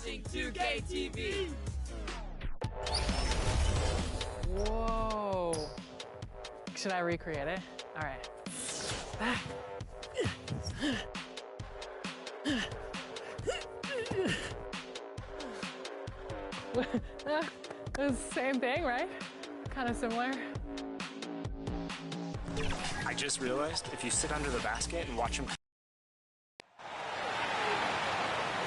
watching 2K TV. Whoa. Should I recreate it? All right. It's the same thing, right? Kind of similar. I just realized if you sit under the basket and watch him.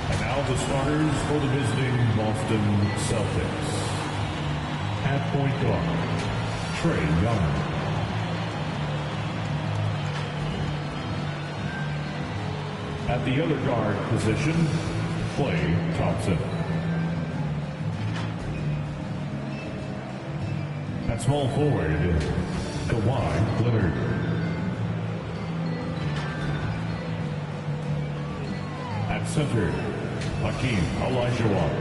And now the starters for the visiting Boston Celtics. At point guard, Trae Young. At the other guard position, Klay Thompson. At small forward, Kawhi Leonard. At center, Hakeem Olajuwon.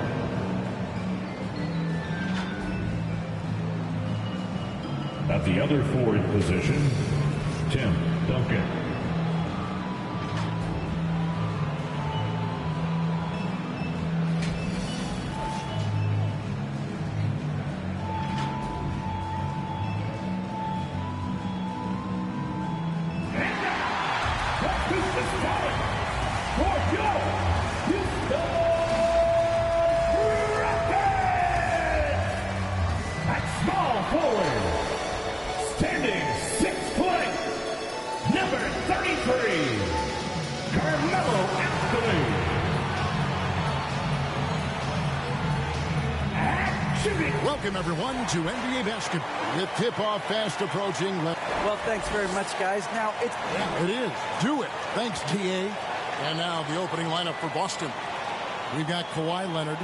At the other forward position, Tim Duncan. Welcome, everyone, to NBA basketball. The tip-off fast approaching. Well, thanks very much, guys. Now, it's... Yeah, it is. Do it. Thanks, TA. And now the opening lineup for Boston. We've got Kawhi Leonard.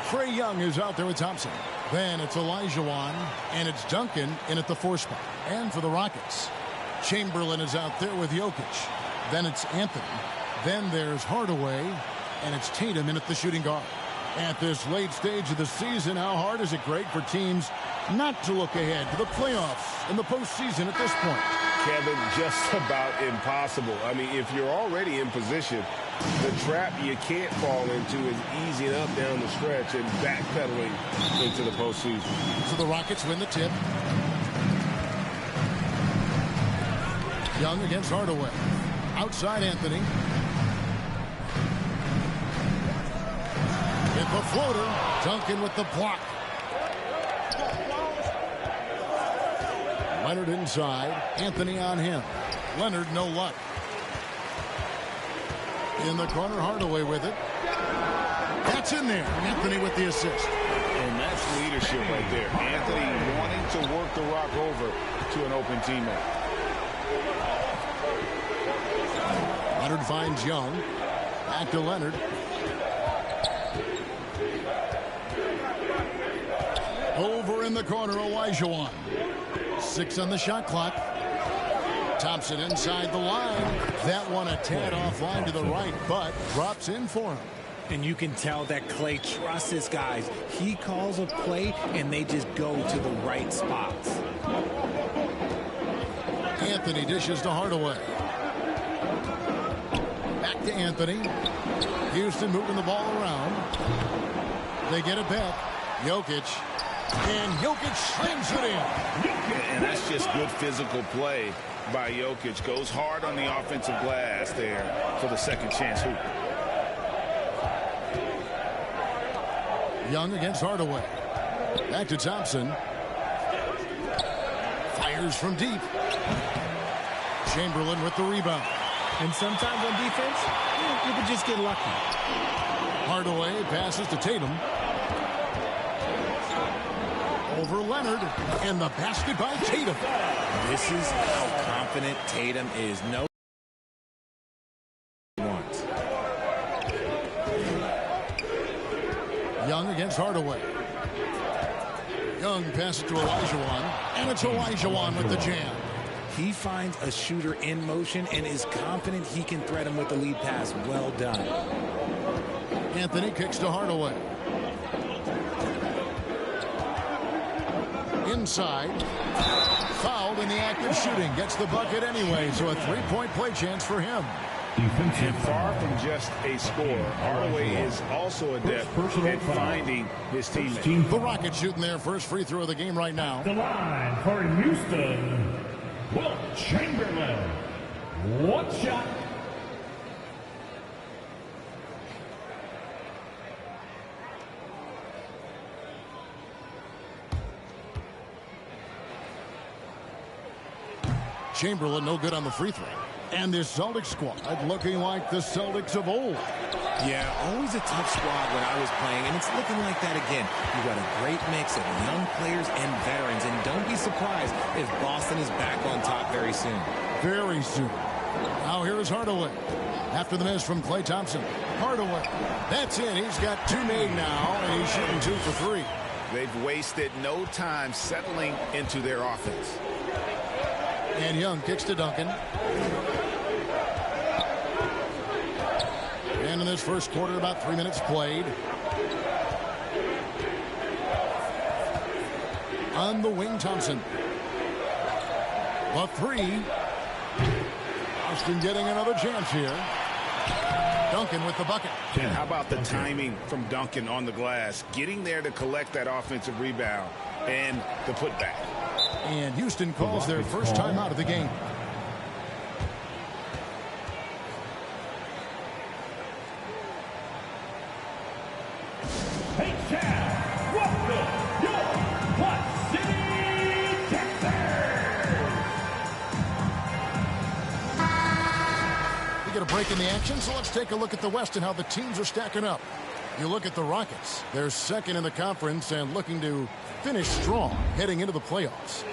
Trae Young is out there with Thompson. Then it's Olajuwon, and it's Duncan in at the 4 spot. And for the Rockets, Chamberlain is out there with Jokic. Then it's Anthony. Then there's Hardaway, and it's Tatum in at the shooting guard. At this late stage of the season, how hard is it, Greg, for teams not to look ahead to the playoffs and the postseason at this point? Kevin, just about impossible. I mean, if you're already in position, the trap you can't fall into is easing up down the stretch and backpedaling into the postseason. So the Rockets win the tip. Young against Hardaway. Outside Anthony. Hit the floater. Duncan with the block. Leonard inside. Anthony on him. Leonard no luck. In the corner, Hardaway with it. That's in there. Anthony with the assist. And that's leadership right there. Anthony wanting to work the rock over to an open teammate. Leonard finds Young. Back to Leonard. Over in the corner, Olajuwon. 6 on the shot clock. Thompson inside the line. That one a tad offline to the right, but drops in for him. And you can tell that Klay trusts his guys. He calls a play, and they just go to the right spots. Anthony dishes to Hardaway. Back to Anthony. Houston moving the ball around. They get it back. Jokic. And Jokic slams it in. And that's just good physical play by Jokic. Goes hard on the offensive glass there for the second chance hoop. Young against Hardaway. Back to Thompson. Fires from deep. Chamberlain with the rebound. And sometimes on defense, you can just get lucky. Hardaway passes to Tatum. Over Leonard, and the basket by Tatum. This is how confident Tatum is. No once. Young against Hardaway. Young passes to Olajuwon, and it's Olajuwon with the jam. He finds a shooter in motion and is confident he can thread him with the lead pass. Well done. Anthony kicks to Hardaway. Inside. Fouled in the act of shooting. Gets the bucket anyway, so a 3-point play chance for him. And far from just a scorer, Hardaway is also adept at finding his teammates. The Rockets shooting their first free throw of the game right now. The line for Houston, Will Chamberlain. One shot. Chamberlain no good on the free throw. And this Celtics squad looking like the Celtics of old. Yeah, always a tough squad when I was playing, and it's looking like that again. You've got a great mix of young players and veterans, and don't be surprised if Boston is back on top very soon. Very soon. Now here is Hardaway. After the miss from Klay Thompson. Hardaway. That's it. He's got two made now, and he's shooting 2 for 3. They've wasted no time settling into their offense. And Young kicks to Duncan. And in this first quarter, about 3 minutes played. On the wing, Thompson. The three. Boston getting another chance here. Duncan with the bucket. How about the timing from Duncan on the glass? Getting there to collect that offensive rebound and the putback. And Houston calls their first time out of the game. Hey, Chad, welcome your Clutch City Texans. We get a break in the action, so let's take a look at the West and how the teams are stacking up. You look at the Rockets. They're second in the conference and looking to finish strong heading into the playoffs.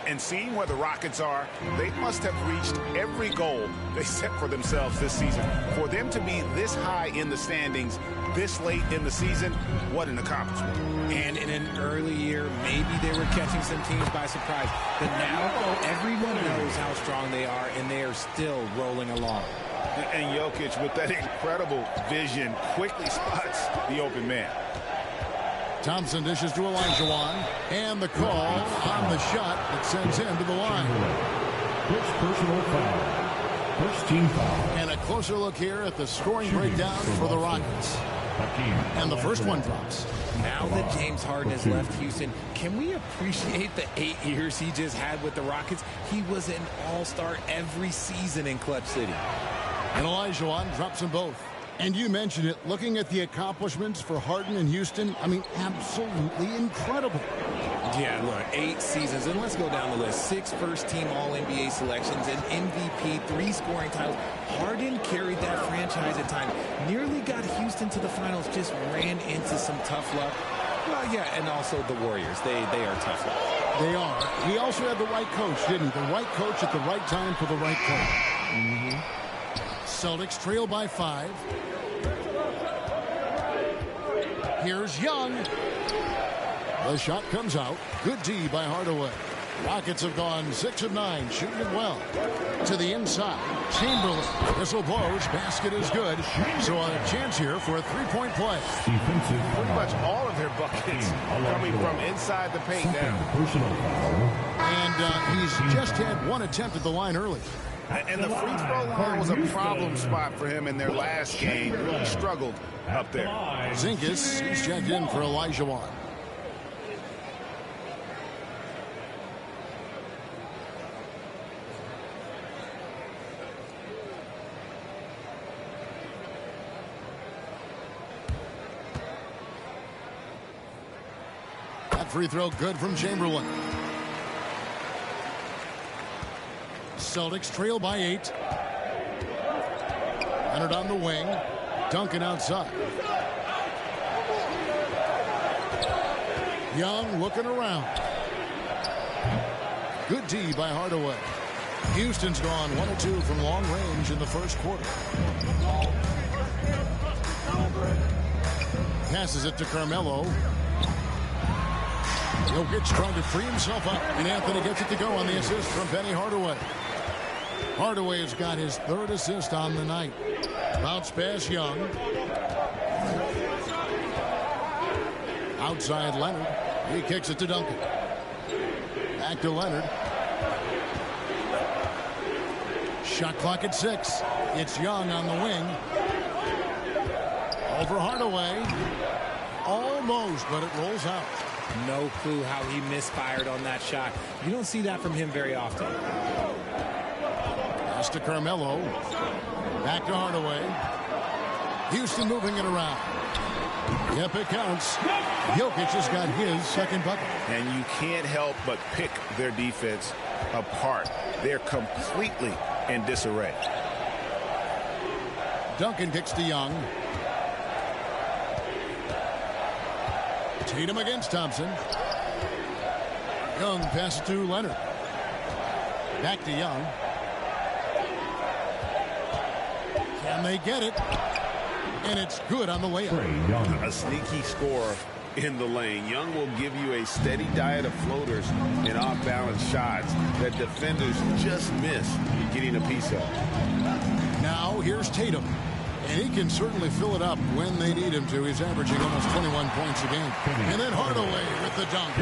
And seeing where the Rockets are, they must have reached every goal they set for themselves this season. For them to be this high in the standings this late in the season, what an accomplishment. And in an early year, maybe they were catching some teams by surprise. But now everyone knows how strong they are, and they are still rolling along. And Jokic, with that incredible vision, quickly spots the open man. Thompson dishes to Olajuwon, and the call on the shot that sends him to the line. First personal foul. First team foul. And a closer look here at the scoring breakdown for the Rockets. And the first one drops. Now that James Harden has left Houston, can we appreciate the 8 years he just had with the Rockets? He was an all-star every season in Clutch City. And Olajuwon drops them both. And you mentioned it, looking at the accomplishments for Harden in Houston, I mean, absolutely incredible. Yeah, look, 8 seasons, and let's go down the list. 6 first-team All-NBA selections, an MVP, 3 scoring titles. Harden carried that franchise at times, nearly got Houston to the finals, just ran into some tough luck. Well, yeah, and also the Warriors. They are tough luck. They are. He also had the right coach, didn't he? The right coach at the right time for the right player. Celtics trail by 5. Here's Young. The shot comes out. Good D by Hardaway. Rockets have gone 6 of 9, shooting it well. To the inside. Chamberlain. Whistle blows. Basket is good. So a chance here for a 3-point play. Pretty much all of their buckets coming from inside the paint now. Personal foul. And he's just had 1 attempt at the line early. And the free throw line was a problem spot for him in their last game. Really struggled up there. Zinkas, he's checked in for Olajuwon. That free throw good from Chamberlain. Celtics trail by 8. Leonard on the wing. Duncan outside. Young looking around. Good D by Hardaway. Houston's gone 1 of 2 from long range in the first quarter. Passes it to Carmelo. Jokic trying to free himself up, and Anthony gets it to go on the assist from Penny Hardaway. Hardaway has got his 3rd assist on the night. Bounce pass Young. Outside Leonard. He kicks it to Duncan. Back to Leonard. Shot clock at 6. It's Young on the wing. Over Hardaway. Almost, but it rolls out. No clue how he misfired on that shot. You don't see that from him very often. Pass to Carmelo. Back to Hardaway. Houston moving it around. Yep, it counts. Jokic has got his second bucket. And you can't help but pick their defense apart. They're completely in disarray. Duncan kicks to Young. Tatum against Thompson. Young passes to Leonard. Back to Young. Can they get it? And it's good on the layup. A sneaky scorer in the lane. Young will give you a steady diet of floaters and off-balance shots that defenders just miss getting a piece of. Now here's Tatum. And he can certainly fill it up when they need him to. He's averaging almost 21 points a game. And then Hardaway with the dunk.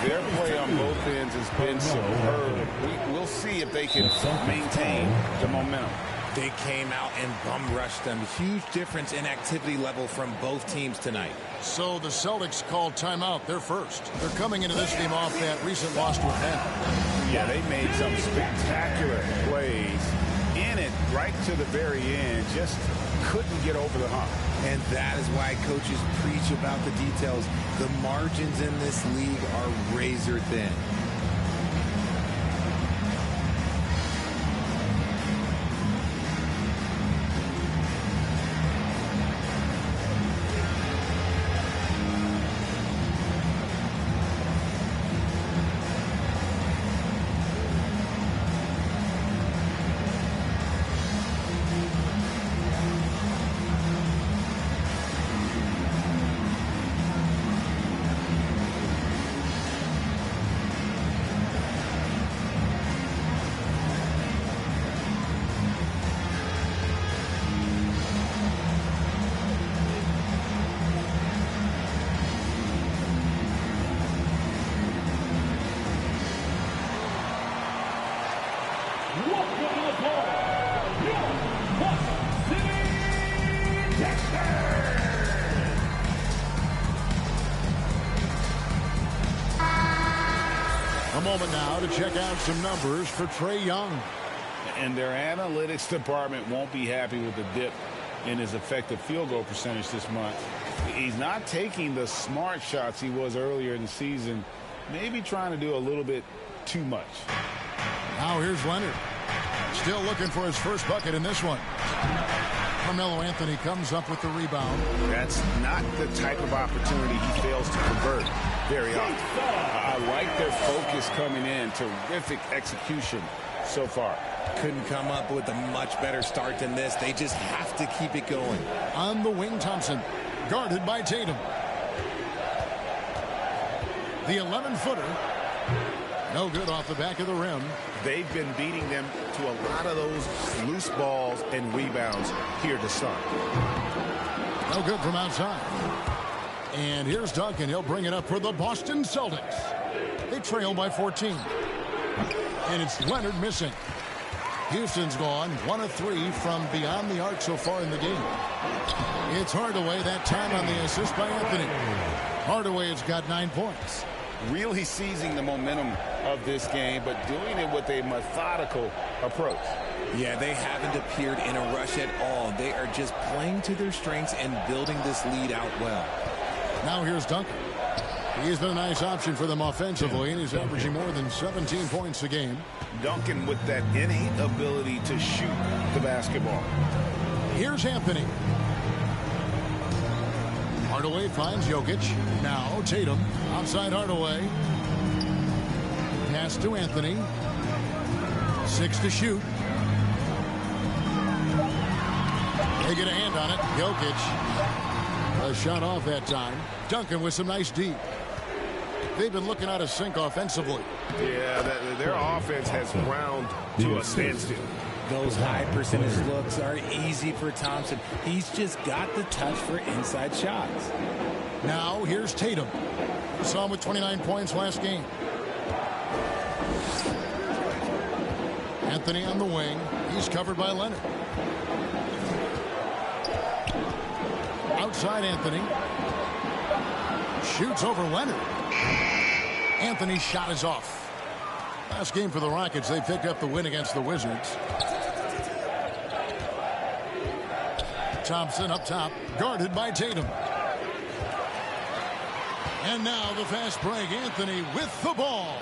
Their play on both ends has been superb. We'll see if they can maintain the momentum. They came out and bum rushed them. Huge difference in activity level from both teams tonight. So the Celtics called timeout. They're first. They're coming into this game off that recent loss to Atlanta. Yeah, they made some spectacular plays in it right to the very end. Just couldn't get over the hump. And that is why coaches preach about the details. The margins in this league are razor thin. A moment now to check out some numbers for Trae Young. And their analytics department won't be happy with the dip in his effective field goal percentage this month. He's not taking the smart shots he was earlier in the season. Maybe trying to do a little bit too much. Now here's Leonard. Still looking for his first bucket in this one. Carmelo Anthony comes up with the rebound. That's not the type of opportunity he fails to convert very often. I like their focus coming in. Terrific execution so far. Couldn't come up with a much better start than this. They just have to keep it going. On the wing, Thompson, guarded by Tatum. The 11-footer. No good off the back of the rim. They've been beating them to a lot of those loose balls and rebounds here to start. No good from outside. And here's Duncan. He'll bring it up for the Boston Celtics. They trail by 14. And it's Leonard missing. Houston's gone 1 of 3 from beyond the arc so far in the game. It's Hardaway, that time on the assist by Anthony. Hardaway has got 9 points. Really seizing the momentum of this game, but doing it with a methodical approach. Yeah, they haven't appeared in a rush at all. They are just playing to their strengths and building this lead out well. Now here's Duncan. He's been a nice option for them offensively, and he's averaging more than 17 points a game. Duncan with that innate ability to shoot the basketball. Here's Anthony. Hardaway finds Jokic. Now Tatum. Outside Hardaway. Pass to Anthony. 6 to shoot. They get a hand on it. Jokic. A shot off that time. Duncan with some nice D. They've been looking out of sync offensively. Yeah, their offense has ground to a standstill. Those high percentage looks are easy for Thompson. He's just got the touch for inside shots. Now here's Tatum. We saw him with 29 points last game. At Anthony on the wing. He's covered by Leonard. Outside Anthony. Shoots over Leonard. Anthony's shot is off. Last game for the Rockets, they picked up the win against the Wizards. Thompson up top, guarded by Tatum. And now the fast break. Anthony with the ball.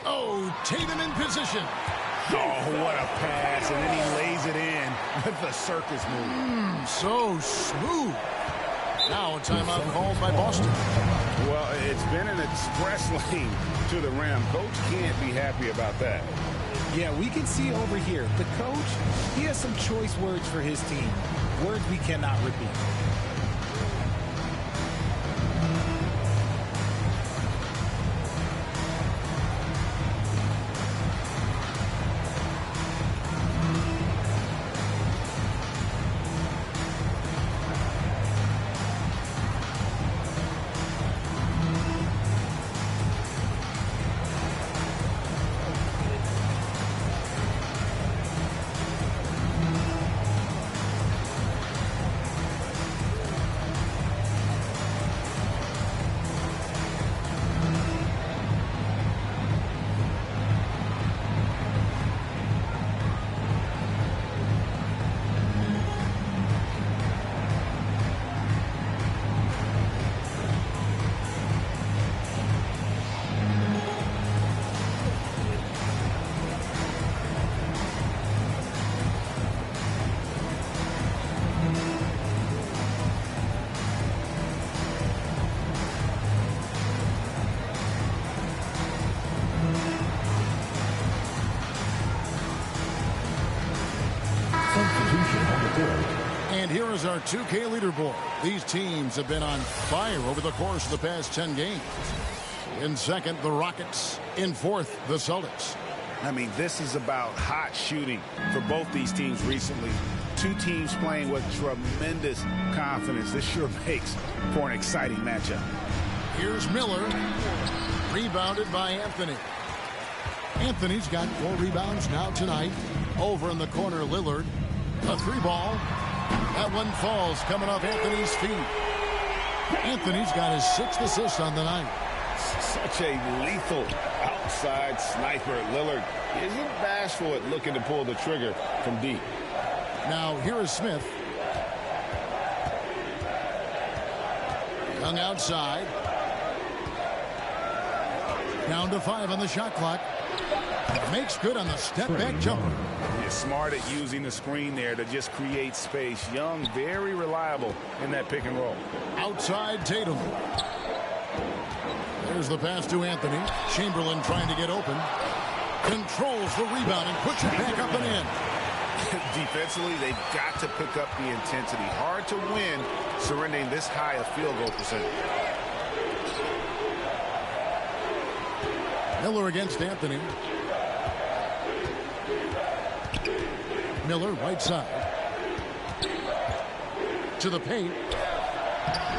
Oh, Tatum in position. Oh, what a pass. And then he lays it in with the circus move. So smooth. Now a timeout called by Boston. Well, it's been an express lane to the rim. Coach can't be happy about that. Yeah, we can see over here. The coach, he has some choice words for his team. Words we cannot repeat. And here is our 2K leaderboard. These teams have been on fire over the course of the past 10 games. In second, the Rockets. In fourth, the Celtics. I mean, this is about hot shooting for both these teams recently. Two teams playing with tremendous confidence. This sure makes for an exciting matchup. Here's Miller. Rebounded by Anthony. Anthony's got 4 rebounds now tonight. Over in the corner, Lillard. A 3-ball. That one falls coming off Anthony's feet. Anthony's got his 6th assist on the night. Such a lethal outside sniper. Lillard isn't bashful at looking to pull the trigger from deep. Now here is Smith. Young outside. Down to 5 on the shot clock. Makes good on the step-back jumper. He's smart at using the screen there to just create space. Young, very reliable in that pick and roll. Outside Tatum. There's the pass to Anthony. Chamberlain trying to get open. Controls the rebound and puts it back up and in. Defensively, they've got to pick up the intensity. Hard to win surrendering this high a field goal percentage. Miller against Anthony. Miller right side. To the paint.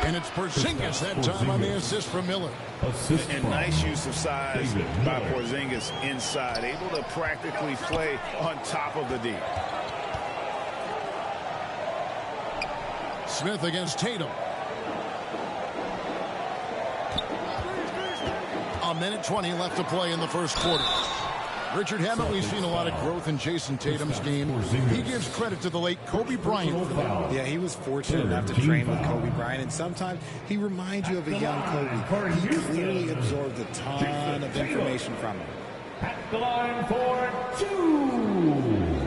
And it's Porzingis that time on the assist from Miller. And nice use of size by Porzingis inside. Able to practically play on top of the D. Smith against Tatum. A minute 20 left to play in the first quarter. Richard Hammett, we've seen a lot of growth in Jason Tatum's game. He gives credit to the late Kobe Bryant. Yeah, he was fortunate enough to train with Kobe Bryant, and sometimes he reminds you of a young Kobe. He clearly absorbed a ton of information from him. At the line for 2.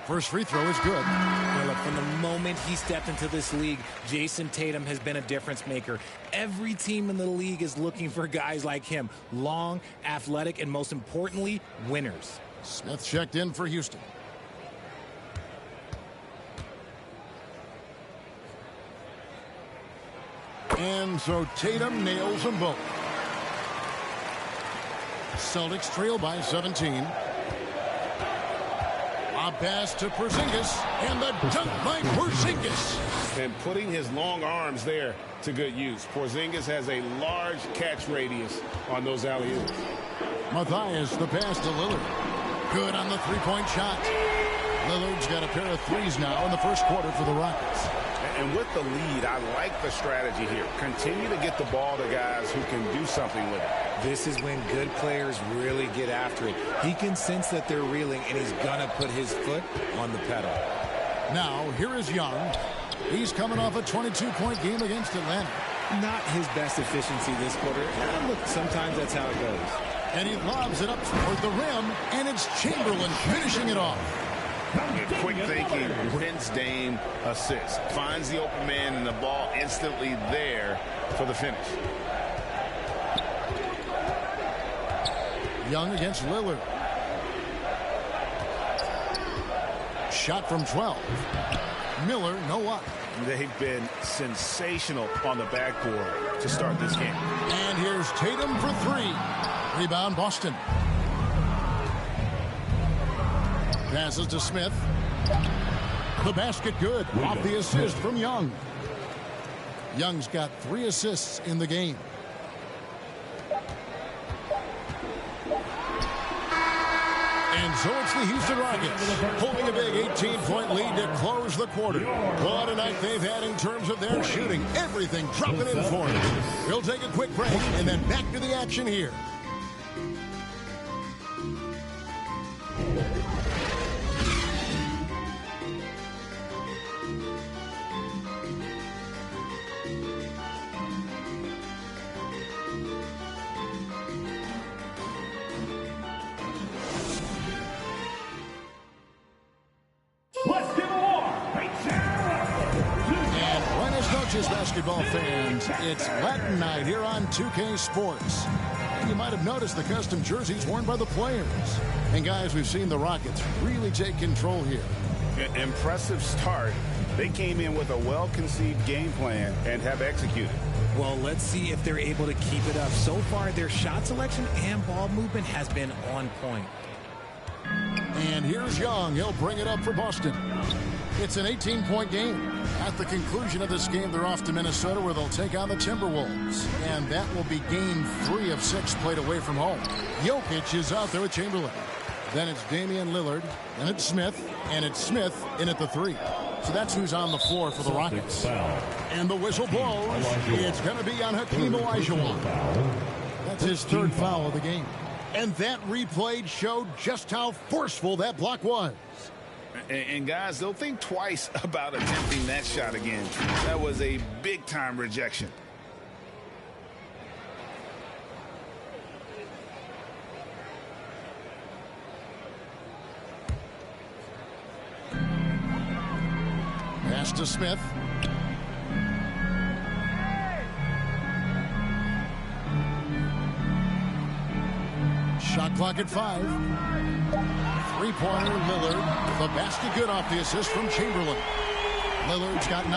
First free throw is good. Well, look, from the moment he stepped into this league, Jason Tatum has been a difference maker. Every team in the league is looking for guys like him. Long, athletic, and most importantly, winners. Smith checked in for Houston. And so Tatum nails them both. Celtics trail by 17. A pass to Porzingis, and the dunk by Porzingis. And putting his long arms there to good use. Porzingis has a large catch radius on those alley-oops. Mathias, the pass to Lillard. Good on the three-point shot. Lillard's got a pair of threes now in the first quarter for the Rockets. And with the lead, I like the strategy here. Continue to get the ball to guys who can do something with it. This is when good players really get after it. He can sense that they're reeling, and he's going to put his foot on the pedal. Now, here is Young. He's coming off a 22-point game against Atlanta. Not his best efficiency this quarter. Look, sometimes that's how it goes. And he lobs it up toward the rim, and it's Chamberlain finishing it off. Quick thinking wins Dame assist. Finds the open man and the ball instantly there for the finish. Young against Lillard. Shot from 12. Miller, no up. They've been sensational on the backboard to start this game. And here's Tatum for three. Rebound, Boston. Passes to Smith. The basket good. Off the assist from Young. Young's got 3 assists in the game. And so it's the Houston Rockets holding a big 18-point lead to close the quarter. What a night they've had in terms of their shooting. Everything dropping in for them. We'll take a quick break and then back to the action here. Basketball fans, it's Latin night here on 2K Sports. And you might have noticed the custom jerseys worn by the players. And guys, we've seen the Rockets really take control here. Impressive start. They came in with a well-conceived game plan and have executed. Well, let's see if they're able to keep it up. So far, their shot selection and ball movement has been on point. And here's Young. He'll bring it up for Boston. It's an 18-point game. At the conclusion of this game, they're off to Minnesota where they'll take on the Timberwolves. And that will be game 3 of 6 played away from home. Jokic is out there with Chamberlain. Then it's Damian Lillard. Then it's Smith. And it's Smith in at the 3. So that's who's on the floor for the Rockets. And the whistle blows. It's going to be on Hakeem Olajuwon. That's his 3rd foul of the game. And that replay showed just how forceful that block was. And guys, they'll think twice about attempting that shot again. That was a big-time rejection. Pass to Smith. Shot clock at 5. Three-pointer, Lillard. The basket good off the assist from Chamberlain. Lillard's got 9.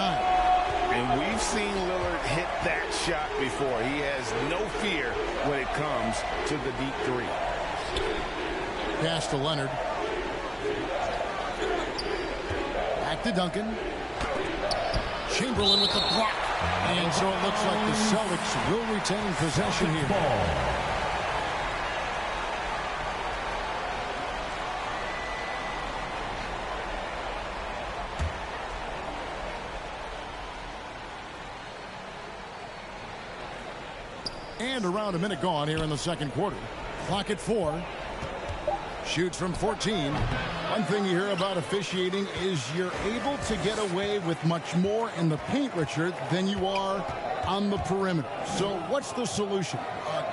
And we've seen Lillard hit that shot before. He has no fear when it comes to the deep 3. Pass to Leonard. Back to Duncan. Chamberlain with the block. And so it looks like the Celtics will retain possession here. And around a minute gone here in the second quarter. Clock at 4. Shoots from 14. One thing you hear about officiating is you're able to get away with much more in the paint, Richard, than you are on the perimeter. So what's the solution?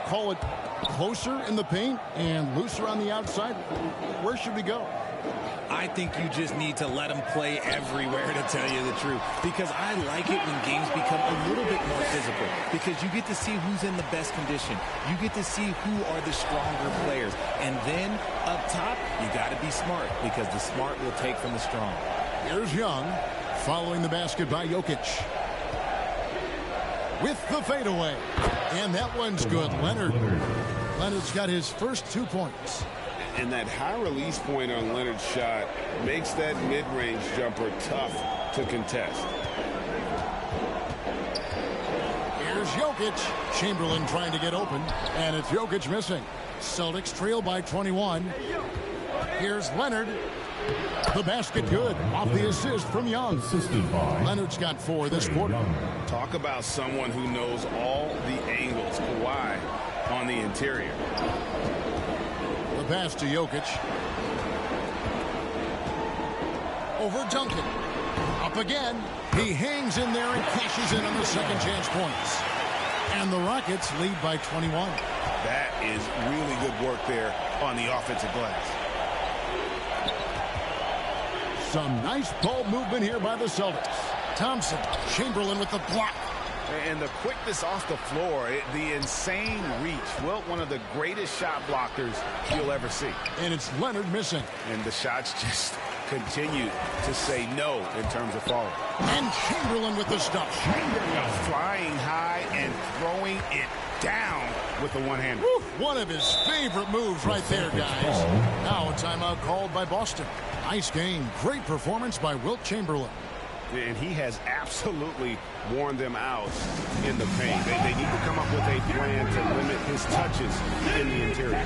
Call it closer in the paint and looser on the outside? Where should we go? I think you just need to let them play everywhere, to tell you the truth. Because I like it when games become a little bit more physical. Because you get to see who's in the best condition. You get to see who are the stronger players. And then up top, you got to be smart. Because the smart will take from the strong. Here's Young following the basket by Jokic. With the fadeaway. And that one's good. Leonard's got his first 2 points. And that high release point on Leonard's shot makes that mid-range jumper tough to contest. Here's Jokic. Chamberlain trying to get open, and it's Jokic missing. Celtics trail by 21. Here's Leonard. The basket good. Off the assist from Young. Assisted by Leonard's got 4 this quarter. Talk about someone who knows all the angles. Kawhi on the interior. The pass to Jokic. Over Duncan. Up again. He hangs in there and cashes in on the second chance points. And the Rockets lead by 21. That is really good work there on the offensive glass. Some nice ball movement here by the Celtics. Thompson, Chamberlain with the block. And the quickness off the floor, the insane reach. Well, one of the greatest shot blockers you'll ever see. And it's Leonard missing. And the shots just continue to say no in terms of falling. And Chamberlain with the stuff. Flying high and throwing it down with the one-hander. One of his favorite moves right there, guys. Now a timeout called by Boston. Nice game. Great performance by Wilt Chamberlain. And he has absolutely worn them out in the paint. They need to come up with a plan to limit his touches in the interior.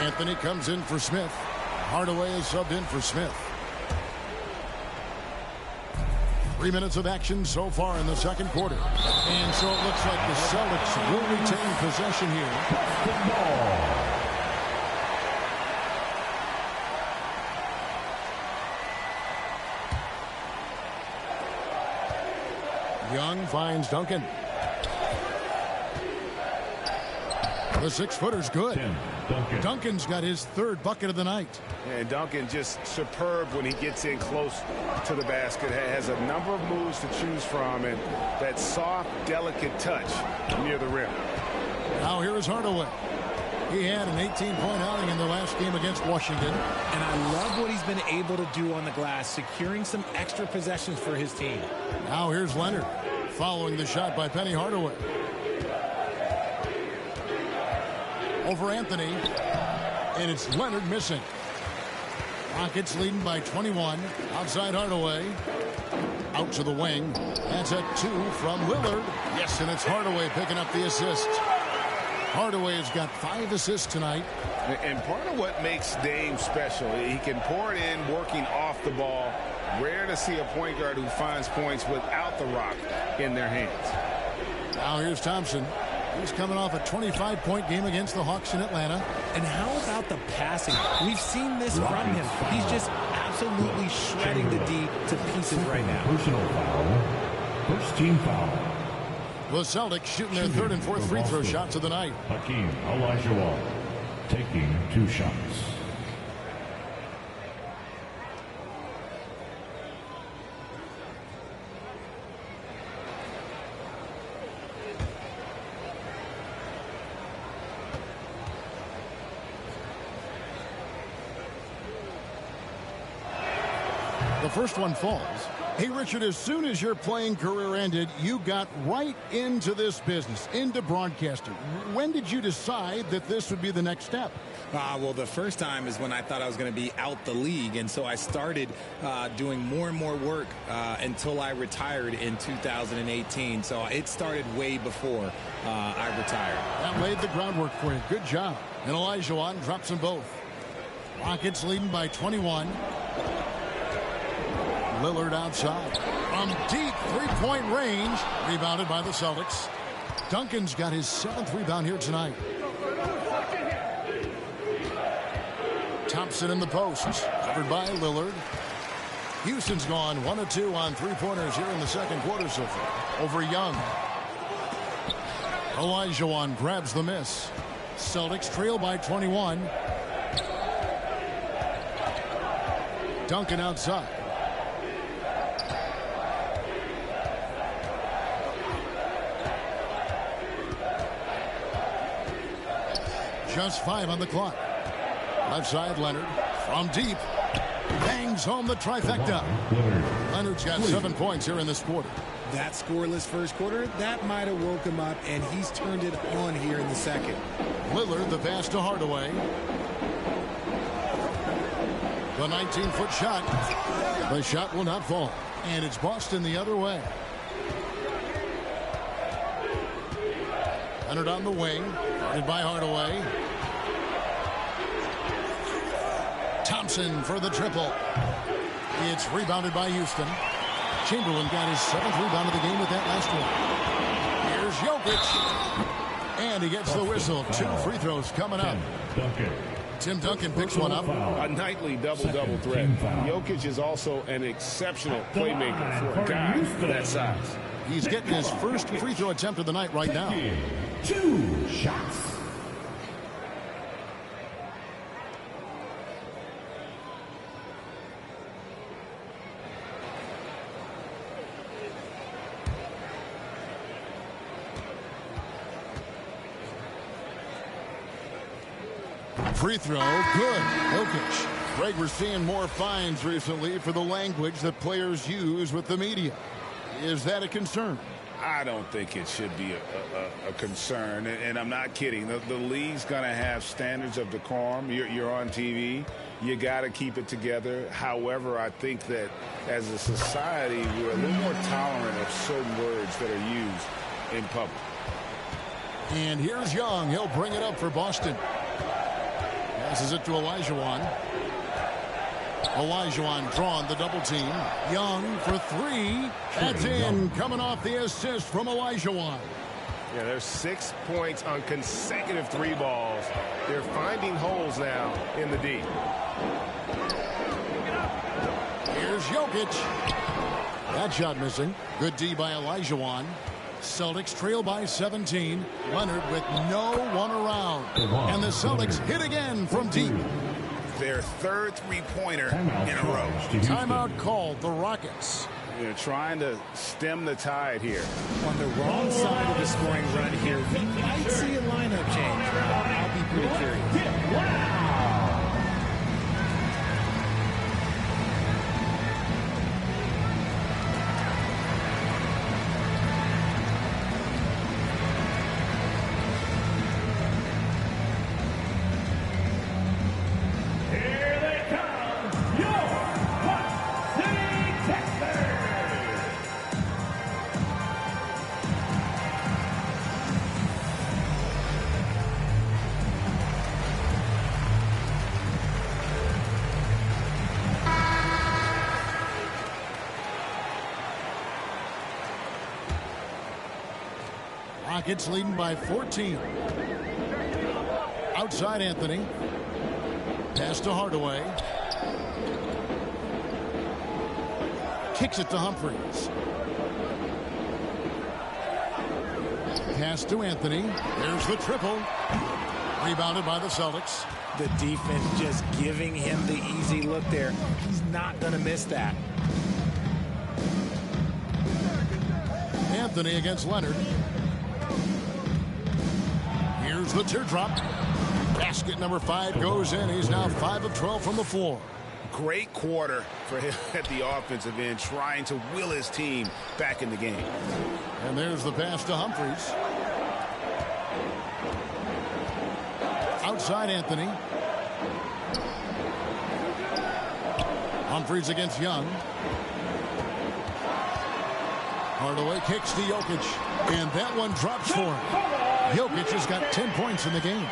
Anthony comes in for Smith. Hardaway is subbed in for Smith. 3 minutes of action so far in the second quarter. And so it looks like the Celtics will retain possession here. Young finds Duncan. The 6-footer's good. Duncan's got his 3rd bucket of the night. And Duncan just superb when he gets in close to the basket. Has a number of moves to choose from, and that soft, delicate touch near the rim. Now here is Hardaway. He had an 18-point outing in the last game against Washington. And I love what he's been able to do on the glass, securing some extra possessions for his team. Now here's Leonard, following the shot by Penny Hardaway. Over Anthony, and it's Leonard missing. Rockets leading by 21. Outside Hardaway. Out to the wing. That's a 2 from Lillard. Yes, and it's Hardaway picking up the assist. Hardaway has got 5 assists tonight. And part of what makes Dame special, he can pour it in working off the ball. Rare to see a point guard who finds points without the rock in their hands. Now here's Thompson. He's coming off a 25-point game against the Hawks in Atlanta. And how about the passing? We've seen this from him. He's just absolutely shredding the D to pieces right now. Personal foul. First team foul. The Celtics shooting their 3rd and 4th free throw shots of the night. Hakeem Olajuwon taking 2 shots. The the first one falls. Hey, Richard, as soon as your playing career ended, you got right into this business, into broadcasting. When did you decide that this would be the next step? Well, the first time is when I thought I was going to be out the league, and so I started doing more and more work until I retired in 2018. So it started way before I retired. That laid the groundwork for you. Good job. And Olajuwon drops them both. Rockets leading by 21. Lillard outside. From deep three-point range. Rebounded by the Celtics. Duncan's got his 7th rebound here tonight. Thompson in the post. Covered by Lillard. Houston's gone 1 of 2 on three-pointers here in the second quarter so far. Over Young. Olajuwon grabs the miss. Celtics trail by 21. Duncan outside. Just 5 on the clock. Left side, Leonard. From deep. Bangs home the trifecta. Leonard's got 7 points here in this quarter. That scoreless first quarter, that might have woke him up, and he's turned it on here in the second. Lillard, the pass to Hardaway. The 19-foot shot. The shot will not fall. And it's Boston the other way. Leonard on the wing. Guarded by Hardaway. Thompson for the triple. It's rebounded by Houston. Chamberlain got his 7th rebound of the game with that last one. Here's Jokic. And he gets the whistle. 2 free throws coming up. Tim Duncan picks one up. A nightly double-double threat. Jokic is also an exceptional playmaker for a guy that size. He's getting his first free throw attempt of the night right now. 2 shots. Free throw, good. Jokic. Greg, we're seeing more fines recently for the language that players use with the media. Is that a concern? I don't think it should be a concern, and I'm not kidding. The league's going to have standards of decorum. You're on TV. You got to keep it together. However, I think that as a society, we're a little more tolerant of certain words that are used in public. And here's Young. He'll bring it up for Boston. Passes it to Olajuwon. Olajuwon drawn the double team. Young for 3. That's in. Coming off the assist from Olajuwon. Yeah, there's 6 points on consecutive 3 balls. They're finding holes now in the D. Here's Jokic. That shot missing. Good D by Olajuwon. Celtics trail by 17. Leonard with no one around. And the Celtics hit again from deep. Their 3rd three-pointer in a row. Timeout called. The Rockets. They're trying to stem the tide here. On the wrong side of the scoring run here, we might see a lineup change. I'll be pretty curious. Rockets leading by 14. Outside Anthony. Pass to Hardaway. Kicks it to Humphries. Pass to Anthony. There's the triple. Rebounded by the Celtics. The defense just giving him the easy look there. He's not going to miss that. Anthony against Leonard. Here's the teardrop. Basket number 5 goes in. He's now 5 of 12 from the floor. great quarter for him at the offensive end, trying to will his team back in the game. And there's the pass to Humphries. Outside Anthony. Humphries against Young. Hardaway kicks to Jokic, and that one drops for him. Jokic has got 10 points in the game.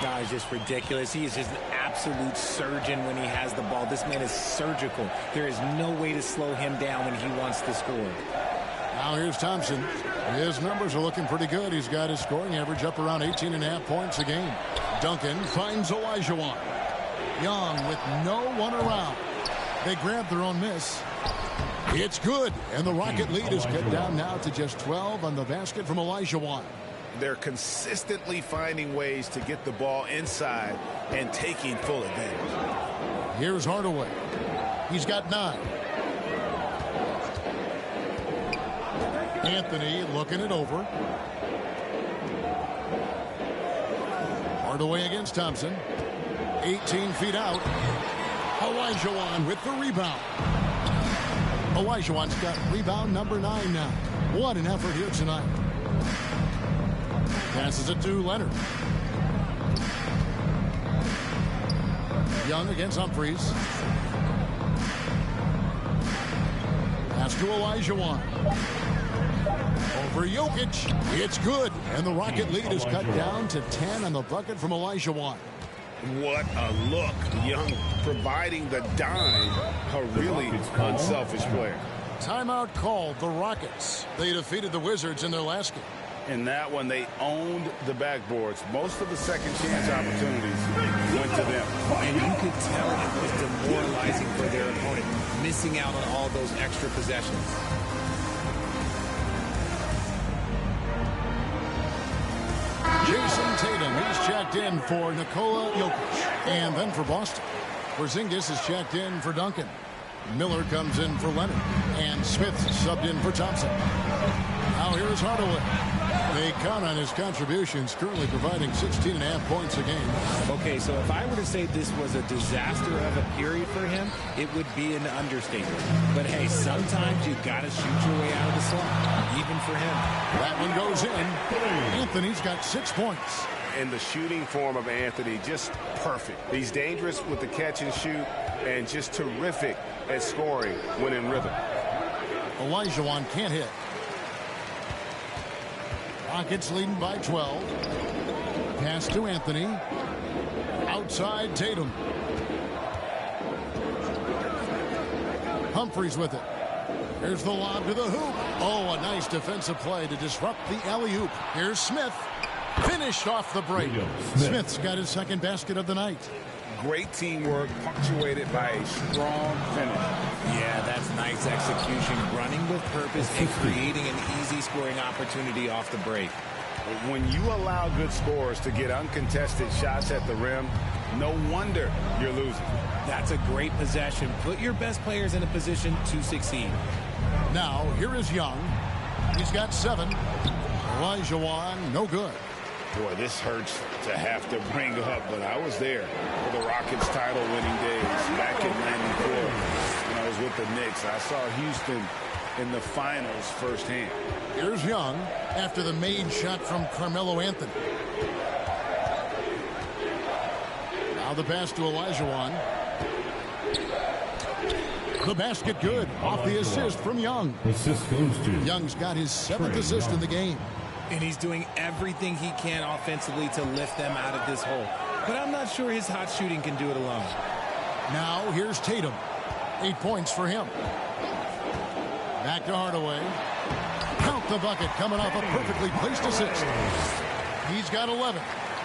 No, it's just ridiculous. He is just an absolute surgeon when he has the ball. This man is surgical. There is no way to slow him down when he wants to score. Now here's Thompson. His numbers are looking pretty good. He's got his scoring average up around 18.5 points a game. Duncan finds Olajuwon. Young with no one around. They grab their own miss. It's good, and the Rocket lead is cut down now to just 12 on the basket from Olajuwon. They're consistently finding ways to get the ball inside and taking full advantage. Here's Hardaway. He's got 9. Anthony looking it over. Hardaway against Thompson. 18 feet out. Olajuwon with the rebound. Olajuwon's got rebound number 9 now. What an effort here tonight. Passes it to Leonard. Young against Humphries. Pass to Olajuwon. Over Jokic. It's good. And the Rocket lead is cut down to 10 on the bucket from Olajuwon. What a look. Young providing the dime. A really unselfish player. Timeout called the Rockets. They defeated the Wizards in their last game. In that one, they owned the backboards. Most of the second chance opportunities went to them. And you could tell it was demoralizing for their opponent, missing out on all those extra possessions. Jason Tatum, he's checked in for Nikola Jokic. And then for Boston, Porzingis is checked in for Duncan. Miller comes in for Leonard. And Smith subbed in for Thompson. Now here's Hardaway. They count on his contributions, currently providing 16.5 points a game. Okay, so if I were to say this was a disaster of a period for him, it would be an understatement. But hey, sometimes you got to shoot your way out of the slump, even for him. That one goes in. Anthony's got 6 points. And the shooting form of Anthony, just perfect. He's dangerous with the catch and shoot, and just terrific at scoring when in rhythm. Olajuwon can't hit. Rockets leading by 12. Pass to Anthony. Outside Tatum. Humphries with it. Here's the lob to the hoop. Oh, a nice defensive play to disrupt the alley-oop. Here's Smith. Finished off the break. Smith's got his second basket of the night. Great teamwork, punctuated by a strong finish. Yeah, that's nice execution, running with purpose and creating an easy scoring opportunity off the break. When you allow good scorers to get uncontested shots at the rim, no wonder you're losing. That's a great possession. Put your best players in a position to succeed. Now, here is Young. He's got 7. Olajuwon, no good. Boy, this hurts to have to bring up, but I was there for the Rockets title-winning days back in '94 when I was with the Knicks. I saw Houston in the finals firsthand. Here's Young after the made shot from Carmelo Anthony. Now the pass to Olajuwon. The basket good off the assist from Young. Assist goes to Young's got his 7th assist in the game. And he's doing everything he can offensively to lift them out of this hole. But I'm not sure his hot shooting can do it alone. Now here's Tatum. 8 points for him. Back to Hardaway. Count the bucket coming off a perfectly placed assist. He's got 11.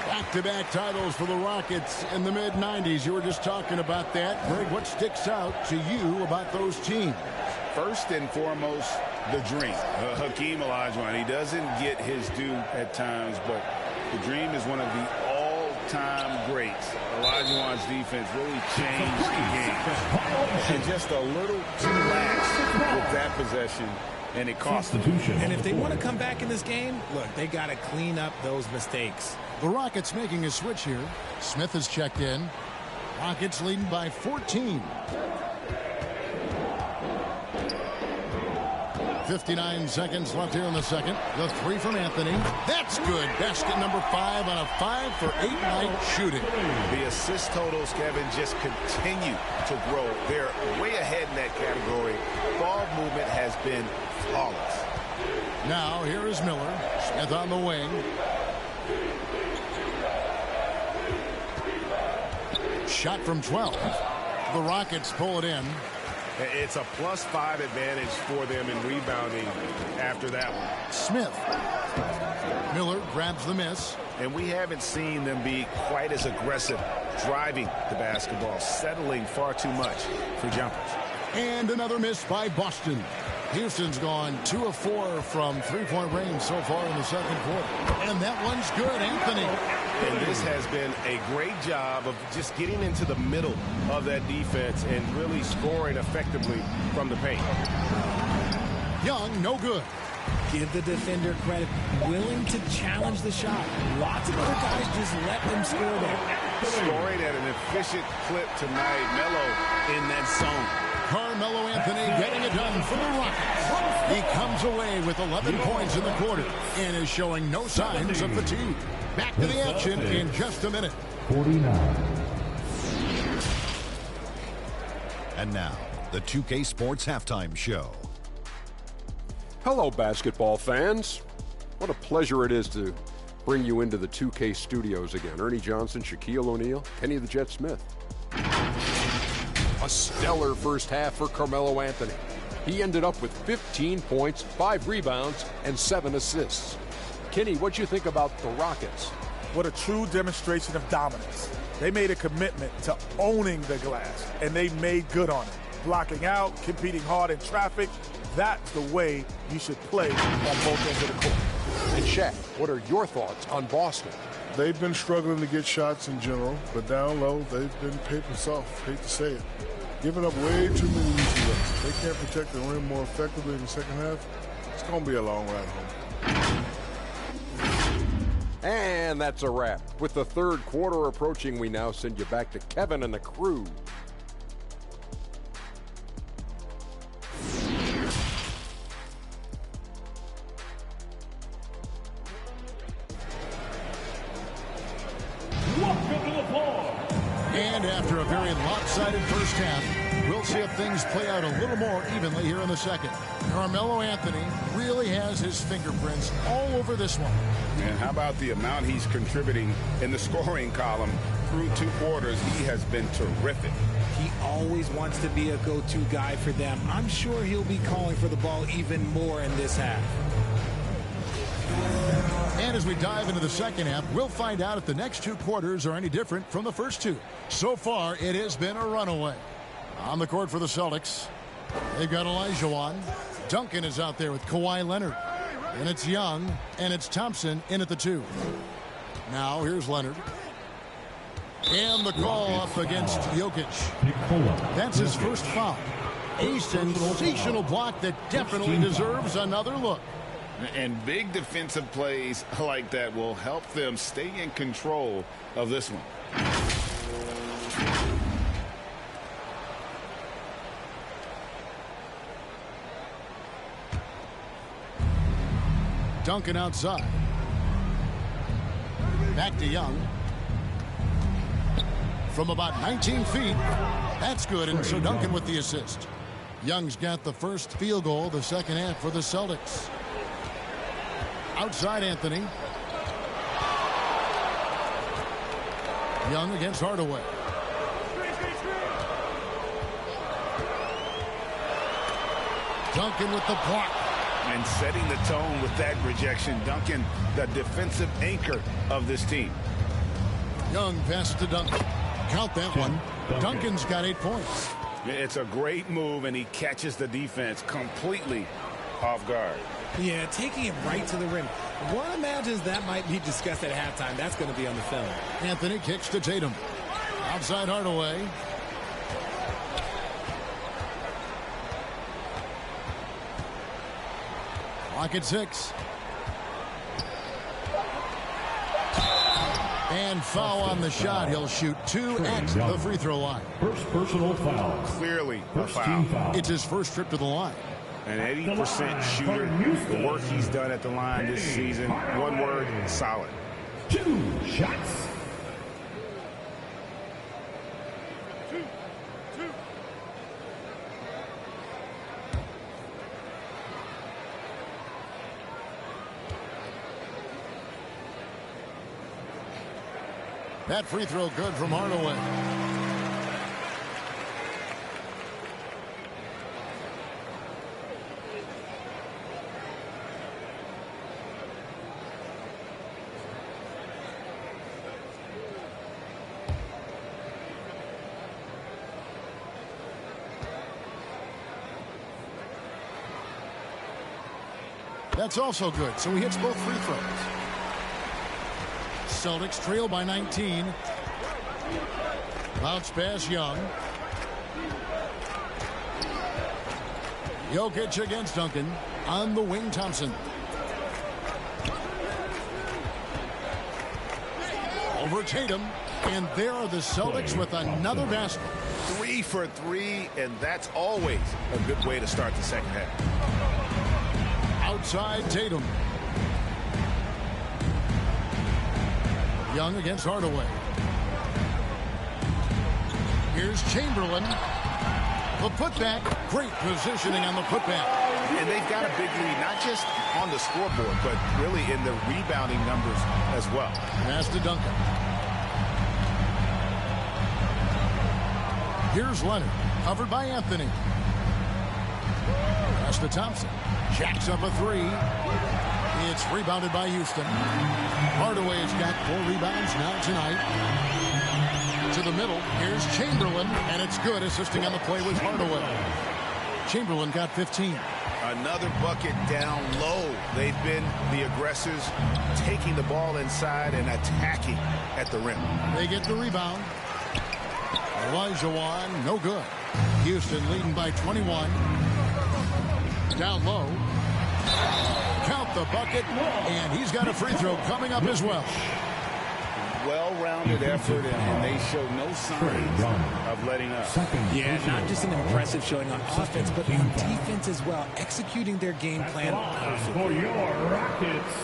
Back-to-back titles for the Rockets in the mid-90s. You were just talking about that. Greg, what sticks out to you about those teams? First and foremost, the dream. Hakeem Olajuwon, he doesn't get his due at times, but the dream is one of the all-time greats. Olajuwon's defense really changed the game. And just a little too lax with that possession, and it cost them. And if they want to come back in this game, look, they got to clean up those mistakes. The Rockets making a switch here. Smith is checked in. Rockets leading by 14. 59 seconds left here in the second. The three from Anthony. That's good. Basket number 5 on a 5-for-8 night shooting. The assist totals, Kevin, just continue to grow. They're way ahead in that category. Ball movement has been flawless. Now here is Miller. Smith on the wing. Shot from 12. The Rockets pull it in. It's a +5 advantage for them in rebounding after that one. Smith. Miller grabs the miss. And we haven't seen them be quite as aggressive driving the basketball, settling far too much for jumpers. And another miss by Boston. Houston's gone 2 of 4 from three-point range so far in the second quarter. And that one's good, Anthony. And this has been a great job of just getting into the middle of that defense and really scoring effectively from the paint. Young, no good. Give the defender credit. Willing to challenge the shot. Lots of other guys just let them score there. Scoring at an efficient clip tonight. Melo in that zone. Carmelo Anthony getting it done for the Rockets. He comes away with 11 points in the quarter and is showing no signs of fatigue. Back to the action in just a minute. 49. And now, the 2K Sports Halftime Show. Hello, basketball fans. What a pleasure it is to bring you into the 2K studios again. Ernie Johnson, Shaquille O'Neal, Kenny the Jet Smith. A stellar first half for Carmelo Anthony. He ended up with 15 points, 5 rebounds, and 7 assists. Kenny, what'd you think about the Rockets? What a true demonstration of dominance. They made a commitment to owning the glass, and they made good on it. Blocking out, competing hard in traffic, that's the way you should play on both ends of the court. And Shaq, what are your thoughts on Boston? They've been struggling to get shots in general, but down low, they've been paper soft. Hate to say it. Giving up way too many easy looks. They can't protect the rim more effectively in the second half. It's going to be a long ride home. And that's a wrap. With the third quarter approaching, we now send you back to Kevin and the crew. And after a very lopsided first half, we'll see if things play out a little more evenly here in the second. Carmelo Anthony really has his fingerprints all over this one. And how about the amount he's contributing in the scoring column through 2 quarters? He has been terrific. He always wants to be a go-to guy for them. I'm sure he'll be calling for the ball even more in this half. And as we dive into the second half, we'll find out if the next 2 quarters are any different from the first 2. So far, it has been a runaway. On the court for the Celtics, they've got Olajuwon. Duncan is out there with Kawhi Leonard. And it's Young, and it's Thompson in at the 2. Now, here's Leonard. And the call up against Jokic. That's his first foul. A sensational block that definitely deserves another look. And big defensive plays like that will help them stay in control of this one. Duncan outside. Back to Young. From about 19 feet. That's good, and so Duncan with the assist. Young's got the first field goal the second half for the Celtics. Outside Anthony. Young against Hardaway. Duncan with the block. And setting the tone with that rejection. Duncan, the defensive anchor of this team. Young passes to Duncan. Count that one. Duncan's got 8 points. It's a great move, and he catches the defense completely off guard. Yeah, taking it right to the rim. One imagines that might be discussed at halftime. That's going to be on the film. Anthony kicks to Tatum. Outside Hardaway. Clock at 6. And foul on the shot. He'll shoot 2 at the free throw line. First personal foul. Clearly a First foul. team foul. It's his first trip to the line. An 80% shooter. The work he's done at the line this season. One word, solid. 2 shots. That free throw good from Hardaway. That's also good, so he hits both free throws. Celtics trail by 19. Bounce pass Young. Jokic against Duncan. On the wing, Thompson. Over Tatum. And there are the Celtics with another basket. 3 for 3, and that's always a good way to start the second half. Outside Tatum. Young against Hardaway. Here's Chamberlain. The putback. Great positioning on the putback. And they've got a big lead, not just on the scoreboard, but really in the rebounding numbers as well. Pass to Duncan. Here's Leonard. Covered by Anthony. Pass to Thompson. Jacks up a 3. It's rebounded by Houston. Hardaway's got 4 rebounds now tonight. To the middle. Here's Chamberlain, and it's good, assisting on the play with Hardaway. Chamberlain got 15. Another bucket down low. They've been the aggressors, taking the ball inside and attacking at the rim. They get the rebound. Elijah, no good. Houston leading by 21. Down low. Count the bucket, and he's got a free throw coming up as well. Well-rounded effort, and they show no signs of letting up. Yeah, not just an impressive showing on offense, but on defense as well, executing their game plan For perfectly. your Rockets,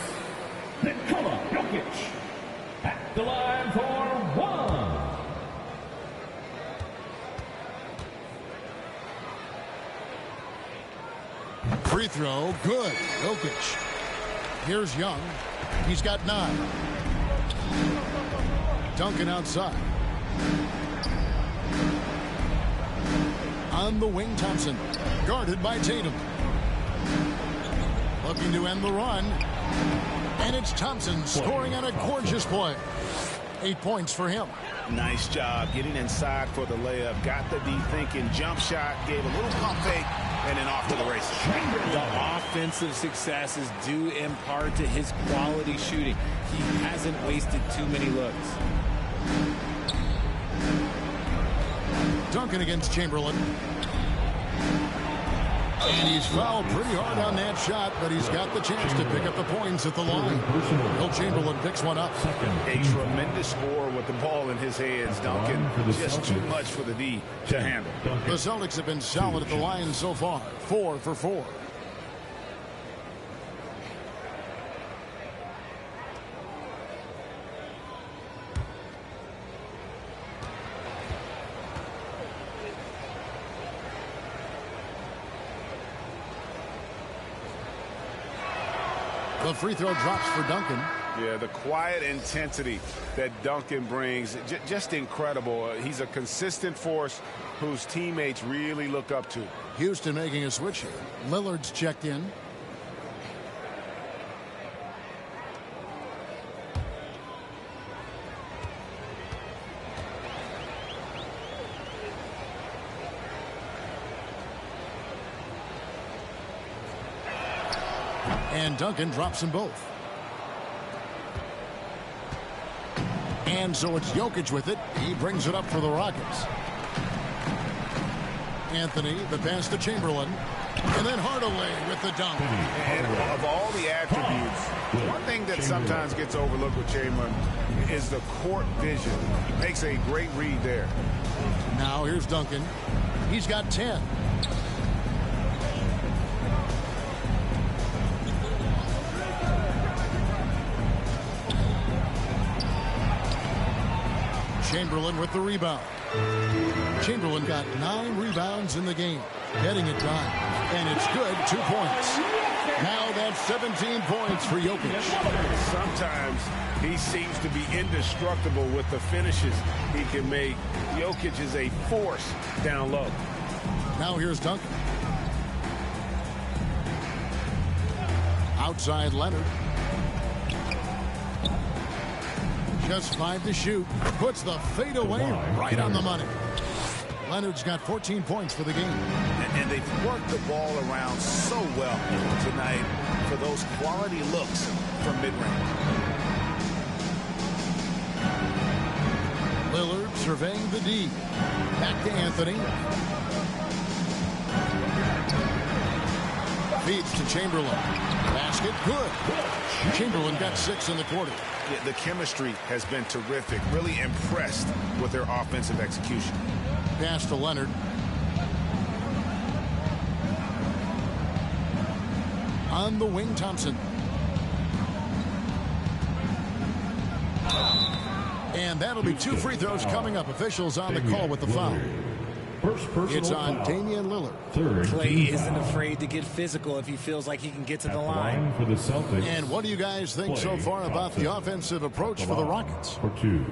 Nikola Jokic at the line for 1. Free throw, good. Jokic. Here's Young. He's got 9. Duncan outside. On the wing, Thompson. Guarded by Tatum. Looking to end the run. And it's Thompson scoring on a gorgeous play. 8 points for him. Nice job getting inside for the layup. Got the D thinking. Jump shot. Gave a little pump fake. And then off to the races. The offensive success is due in part to his quality shooting. He hasn't wasted too many looks. Duncan against Chamberlain. And he's fouled pretty hard on that shot, but he's got the chance to pick up the points at the line. Will Chamberlain picks one up. A tremendous score with the ball in his hands. Duncan, just too much for the D to handle. The Celtics have been solid at the line so far. 4 for 4. The free throw drops for Duncan. Yeah, the quiet intensity that Duncan brings, just incredible. He's a consistent force whose teammates really look up to. Houston making a switch here. Lillard's checked in. And Duncan drops them both. And so it's Jokic with it. He brings it up for the Rockets. Anthony, the pass to Chamberlain. And then Hardaway with the dunk. And of all the attributes, one thing that sometimes gets overlooked with Chamberlain is the court vision. He makes a great read there. Now here's Duncan. He's got 10. Chamberlain with the rebound. Chamberlain got 9 rebounds in the game, getting it done. And it's good, 2 points. Now that's 17 points for Jokic. Sometimes he seems to be indestructible with the finishes he can make. Jokic is a force down low. Now here's Duncan. Outside Leonard. Just 5 to shoot. Puts the fadeaway right on the money. Leonard's got 14 points for the game. And they've worked the ball around so well tonight for those quality looks from mid-range. Lillard surveying the D. Back to Anthony. Feeds to Chamberlain. Basket, good. Chamberlain got 6 in the quarter. Yeah, the chemistry has been terrific. Really impressed with their offensive execution. Pass to Leonard. On the wing, Thompson. And that'll be 2 free throws coming up. Officials on the call with the foul. It's on Damian Lillard. Clay isn't afraid to get physical if he feels like he can get to the line. For the Celtics. And what do you guys think so far about the offensive approach for the Rockets? For 2.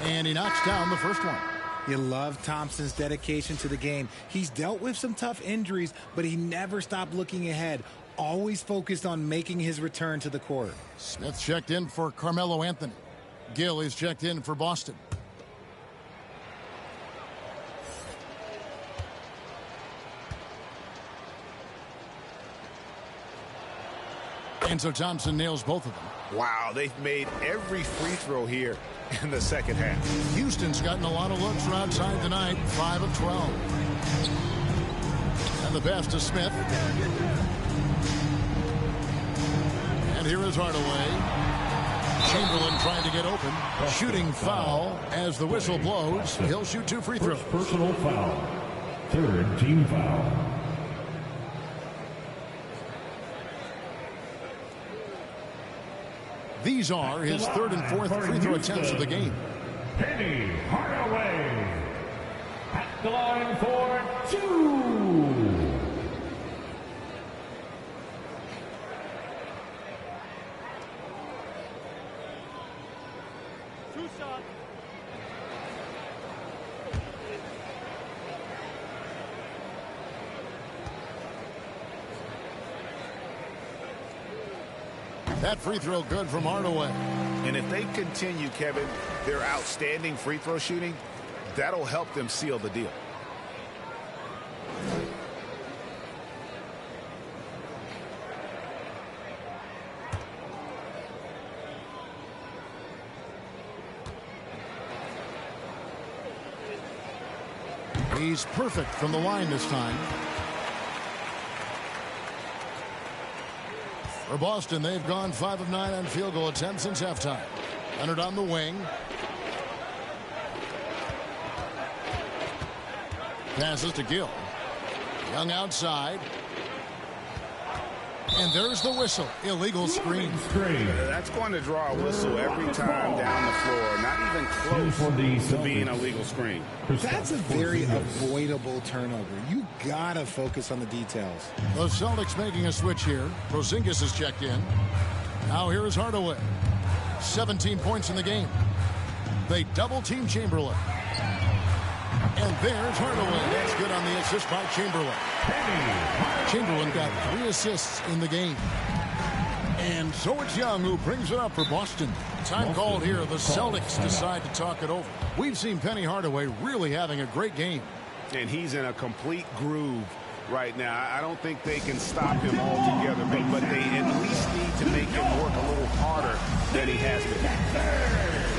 And he knocks down the first one. You love Thompson's dedication to the game. He's dealt with some tough injuries, but he never stopped looking ahead. Always focused on making his return to the court. Smith checked in for Carmelo Anthony. Gill is checked in for Boston. And so Thompson nails both of them. Wow, they've made every free throw here in the second half. Houston's gotten a lot of looks from outside tonight, 5 of 12. And the pass to Smith. And here is Hardaway. Chamberlain trying to get open. Shooting foul as the whistle blows. He'll shoot 2 free throws. Personal foul. 3rd team foul. These are his 3rd and 4th free throw attempts of the game. Penny Hardaway at the line for 2. That free throw good from Hardaway. And if they continue, Kevin, their outstanding free throw shooting, that'll help them seal the deal. He's perfect from the line this time. For Boston, they've gone 5 of 9 on field goal attempts since halftime. Leonard on the wing. Passes to Gill. Young outside. And there's the whistle. Illegal screen. That's going to draw a whistle every time down the floor. Not even close to being a legal screen. That's a very avoidable turnover. You got to focus on the details. The Celtics making a switch here. Porzingis is checked in. Now here is Hardaway. 17 points in the game. They double-team Chamberlain. And there's Hardaway. That's good on the assist by Chamberlain. Chamberlain got 3 assists in the game. And so it's Young who brings it up for Boston. Time called here. The Celtics decide to talk it over. We've seen Penny Hardaway really having a great game. And he's in a complete groove right now. I don't think they can stop him altogether, but they at least need to make him work a little harder than he has been.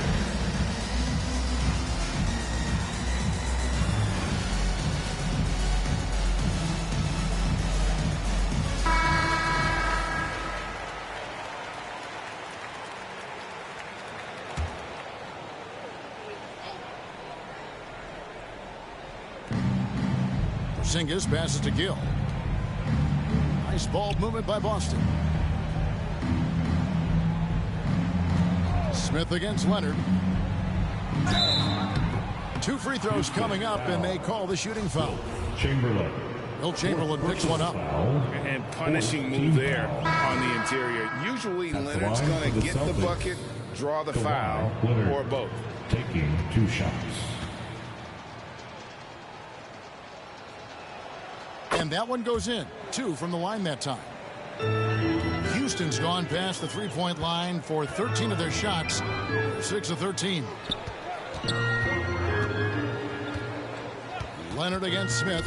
Porzingis passes to Gill. Nice ball movement by Boston. Smith against Leonard. 2 free throws coming up, and they call the shooting foul. Chamberlain. Will Chamberlain picks one up. And punishing move there on the interior. Usually Leonard's going to get the bucket, draw the foul, or both. Taking 2 shots. And that one goes in. 2 from the line that time. Houston's gone past the three-point line for 13 of their shots. 6 of 13. Leonard against Smith.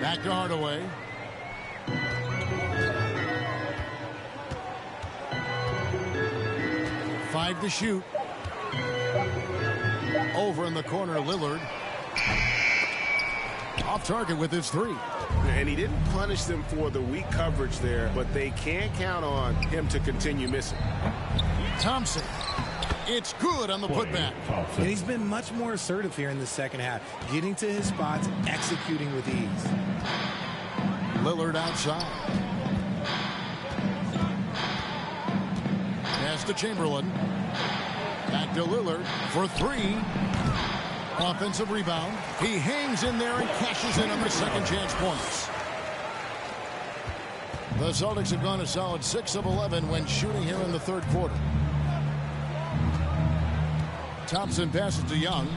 Back to Hardaway. Five to shoot. Over in the corner, Lillard. Off target with his 3. And he didn't punish them for the weak coverage there, but they can't count on him to continue missing. Thompson. It's good on the putback. And he's been much more assertive here in the second half, getting to his spots, executing with ease. Lillard outside. Pass to Chamberlain. Back to Lillard for 3. Offensive rebound. He hangs in there and cashes in on the second chance points. The Celtics have gone a solid 6 of 11 when shooting here in the third quarter. Thompson passes to Young.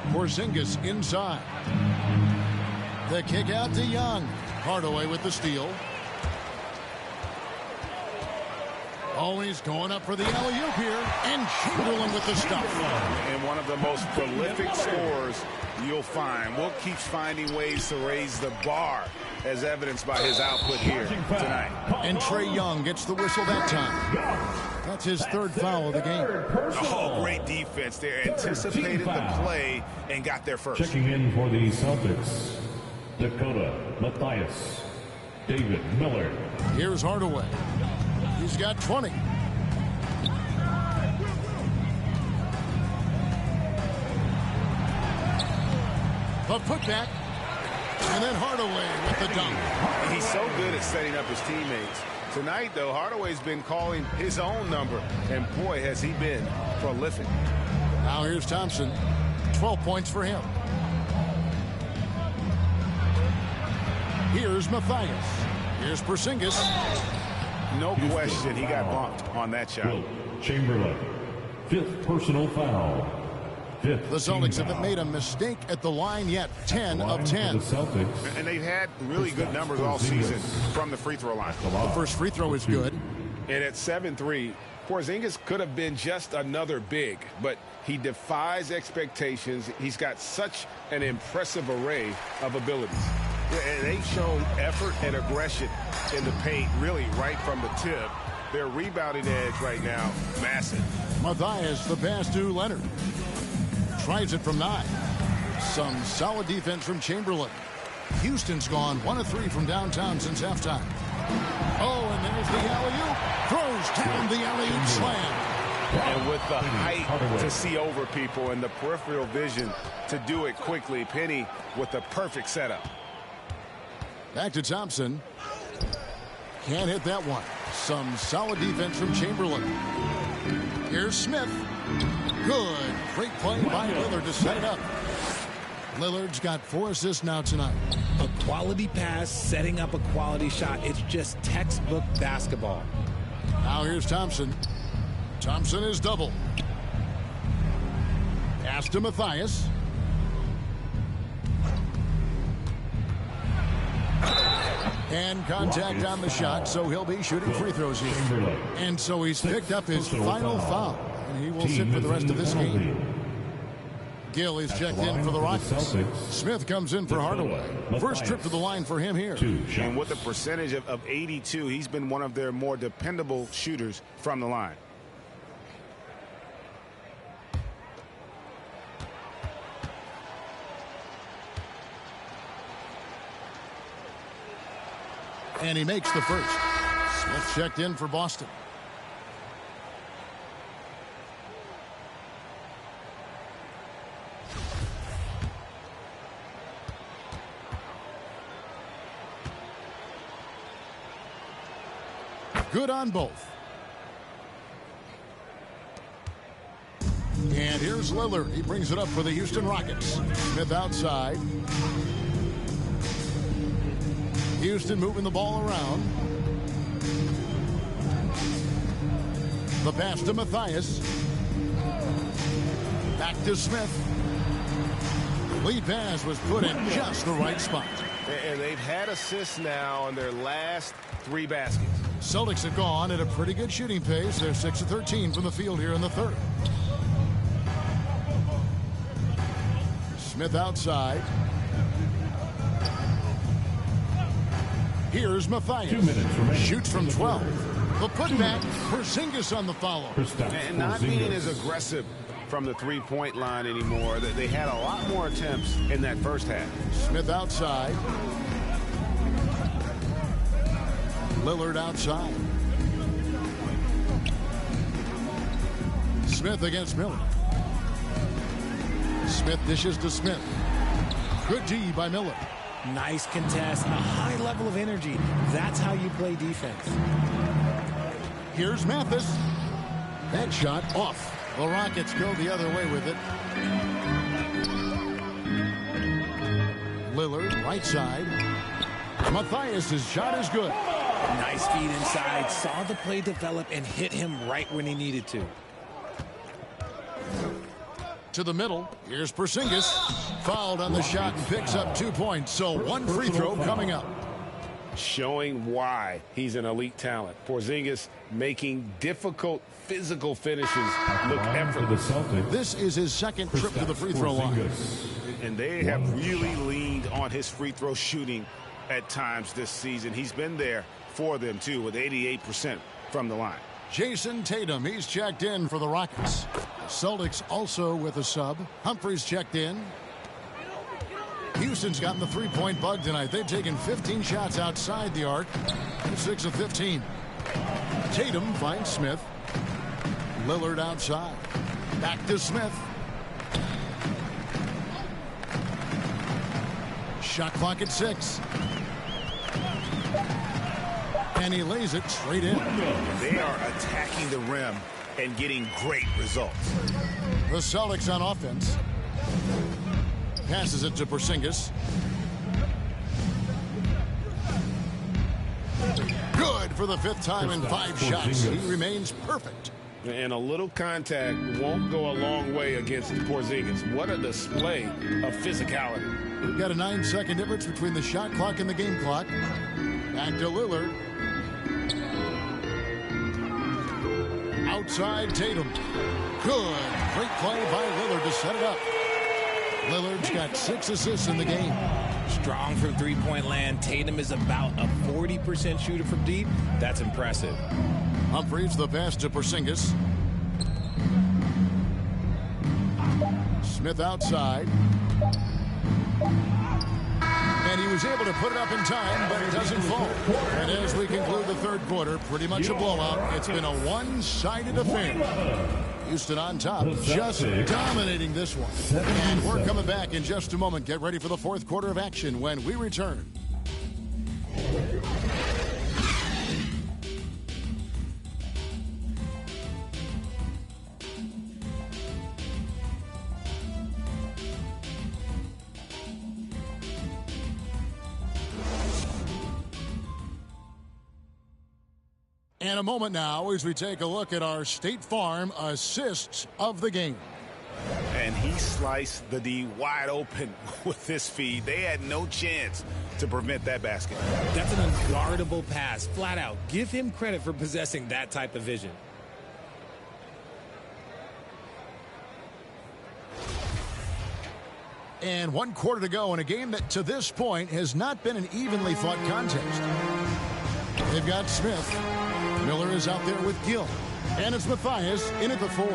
Porzingis inside. The kick out to Young. Hardaway with the steal. Oh, he's going up for the alley-oop here. And Chamberlain with the stop. And one of the most prolific scorers you'll find. Wilt keeps finding ways to raise the bar, as evidenced by his output here tonight. And Trae Young gets the whistle that time. That's his 3rd foul of the game. Oh, great defense there. Anticipated the play and got there first. Checking in for the Celtics, Dakota Mathias, David Miller. Here's Hardaway. He's got 20. The putback. And then Hardaway with the dunk. He's so good at setting up his teammates. Tonight, though, Hardaway's been calling his own number. And, boy, has he been prolific. Now here's Thompson. 12 points for him. Here's Mathias. Here's Porzingis. No question he got bumped on that shot. Chamberlain, 5th personal foul. 5th. The Celtics haven't made a mistake at the line yet. 10 of 10. The Celtics. And they've had really good numbers all season from the free throw line. The first free throw is good. And at 7-3, Porzingis could have been just another big, but he defies expectations. He's got such an impressive array of abilities. And they've shown effort and aggression in the paint, really right from the tip. Their rebounding edge right now, massive. Mathias, the pass to Leonard. Tries it from 9. Some solid defense from Chamberlain. Houston's gone 1 of 3 from downtown since halftime. Oh, and there's the alley-oop. Throws down the alley-oop slam. And with the height to see over people and the peripheral vision to do it quickly, Penny with the perfect setup. Back to Thompson. Can't hit that one. Some solid defense from Chamberlain. Here's Smith. Good. Great play by Lillard to set it up. Lillard's got 4 assists now tonight. A quality pass, setting up a quality shot. It's just textbook basketball. Now here's Thompson. Thompson is double. Pass to Mathias. And contact on the shot, so he'll be shooting free throws here. And so he's picked up his final foul, and he will sit for the rest of this game. Gill is checked in for the Rockets. Smith comes in for Hardaway. First trip to the line for him here. And with a percentage of 82, he's been one of their more dependable shooters from the line. And he makes the first. Smith checked in for Boston. Good on both. And here's Lillard. He brings it up for the Houston Rockets. Smith outside. Houston moving the ball around. The pass to Matthias. Back to Smith. Lead pass was put in just the right spot. And they've had assists now on their last 3 baskets. Celtics have gone at a pretty good shooting pace. They're 6 of 13 from the field here in the third. Smith outside. Here's Matthias. 2 minutes remaining. Shoots from 12. The putback. Porzingis on the follow. And not being as aggressive from the three-point line anymore. They had a lot more attempts in that first half. Smith outside. Lillard outside. Smith against Miller. Smith dishes to Smith. Good D by Miller. Nice contest, a high level of energy. That's how you play defense. Here's Mathis. That shot off. The Rockets go the other way with it. Lillard, right side. Matthias' shot is good. Nice feed inside. Saw the play develop and hit him right when he needed to. To the middle. Here's Porzingis. Fouled on the shot and picks up 2 points. So 1 free throw coming up. Showing why he's an elite talent. Porzingis making difficult physical finishes look effortless. This is his second trip to the free throw line. And they have really leaned on his free throw shooting at times this season. He's been there for them, too, with 88% from the line. Jason Tatum, he's checked in for the Rockets. The Celtics also with a sub. Humphries checked in. Houston's gotten the three-point bug tonight. They've taken 15 shots outside the arc. 6 of 15. Tatum finds Smith. Lillard outside. Back to Smith. Shot clock at 6. And he lays it straight in. They are attacking the rim and getting great results. The Celtics on offense. Passes it to Porzingis. Good for the 5th time in 5 shots. He remains perfect. And a little contact won't go a long way against Porzingis. What a display of physicality. We've got a 9-second difference between the shot clock and the game clock. Back to Lillard. Outside Tatum. Good. Great play by Lillard to set it up. Lillard's got 6 assists in the game. Strong from three-point land. Tatum is about a 40% shooter from deep. That's impressive. Humphries the pass to Porzingis. Smith outside. And he was able to put it up in time, but it doesn't fall. And as we conclude the third quarter, pretty much a blowout. It's been a one-sided affair. Houston on top, just dominating this one. And we're coming back in just a moment. Get ready for the fourth quarter of action when we return. And a moment now as we take a look at our State Farm assists of the game. And and he sliced the D wide open with this feed. They had no chance to prevent that basket. That's an unguardable pass, flat out. Give him credit for possessing that type of vision. And 1 quarter to go in a game that to this point has not been an evenly fought contest. They've got Smith. Miller is out there with Gill. And it's Matthias in at the 4.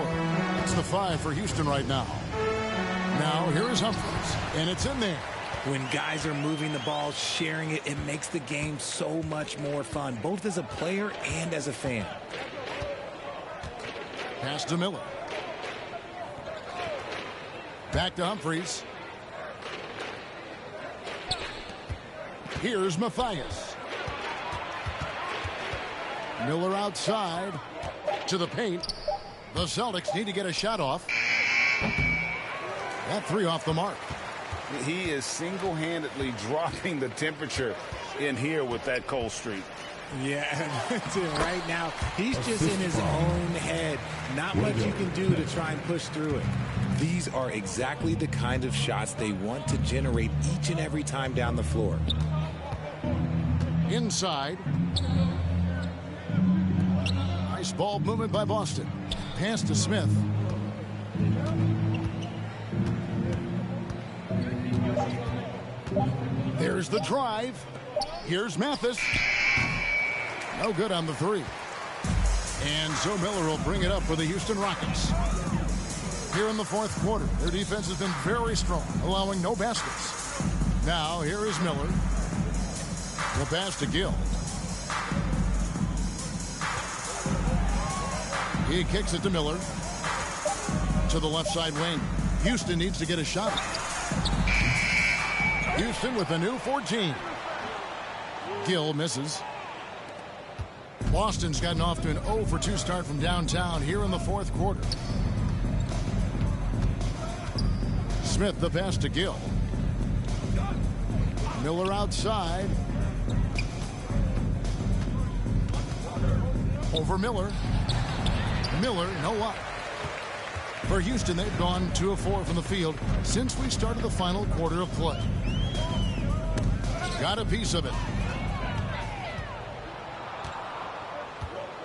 It's the 5 for Houston right now. Now here is Humphries, and it's in there. When guys are moving the ball, sharing it, it makes the game so much more fun, both as a player and as a fan. Pass to Miller. Back to Humphries. Here's Matthias. Miller outside to the paint. The Celtics need to get a shot off. That 3 off the mark. He is single-handedly dropping the temperature in here with that cold streak. Yeah, right now, he's just in his own head. Not much you can do to try and push through it. These are exactly the kind of shots they want to generate each and every time down the floor. Inside. Nice ball movement by Boston. Pass to Smith. There's the drive. Here's Mathis. No good on the 3. And so Miller will bring it up for the Houston Rockets. Here in the 4th quarter, their defense has been very strong, allowing no baskets. Now, here is Miller. The pass to Gill. He kicks it to Miller. To the left side wing. Houston needs to get a shot. Houston with a new 14. Gill misses. Boston's gotten off to an 0 for 2 start from downtown here in the 4th quarter. Smith the pass to Gill. Miller outside. Over Miller. Miller, no luck. For Houston, they've gone 2 of 4 from the field since we started the final quarter of play. Got a piece of it.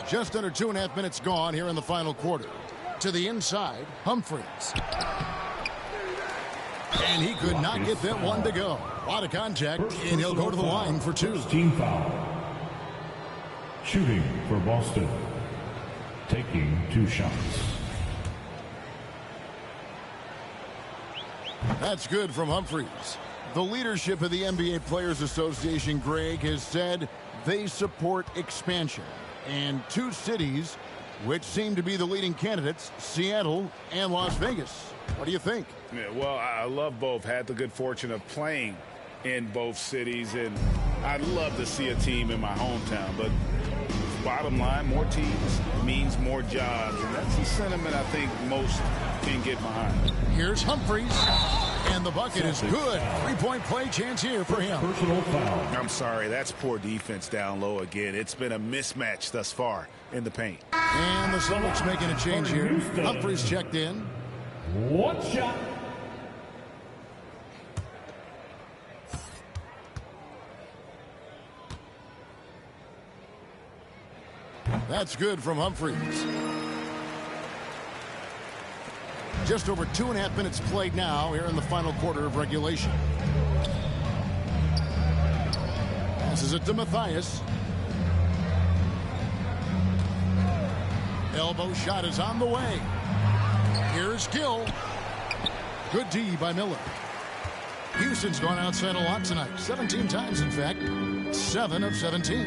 Just under 2.5 minutes gone here in the final quarter. To the inside, Humphries. And he could not get that one to go. A lot of contact, and he'll go to the line for 2. Team foul. Shooting for Boston. Taking 2 shots. That's good from Humphries. The leadership of the NBA Players Association, Greg, has said they support expansion. And 2 cities which seem to be the leading candidates, Seattle and Las Vegas. What do you think? Yeah, well, I love both. Had the good fortune of playing in both cities, and I'd love to see a team in my hometown. But bottom line, more teams means more jobs, and that's the sentiment I think most can get behind. Here's Humphries, and the bucket is good. 3-point play chance here for him. Personal foul. I'm sorry, that's poor defense down low again. It's been a mismatch thus far in the paint. And the Celtics making a change here. Humphries checked in. 1 shot. That's good from Humphries. Just over 2.5 minutes played now here in the final quarter of regulation. Passes it to Matthias. Elbow shot is on the way. Here's Gill. Good D by Miller. Houston's gone outside a lot tonight. 17 times, in fact. 7 of 17.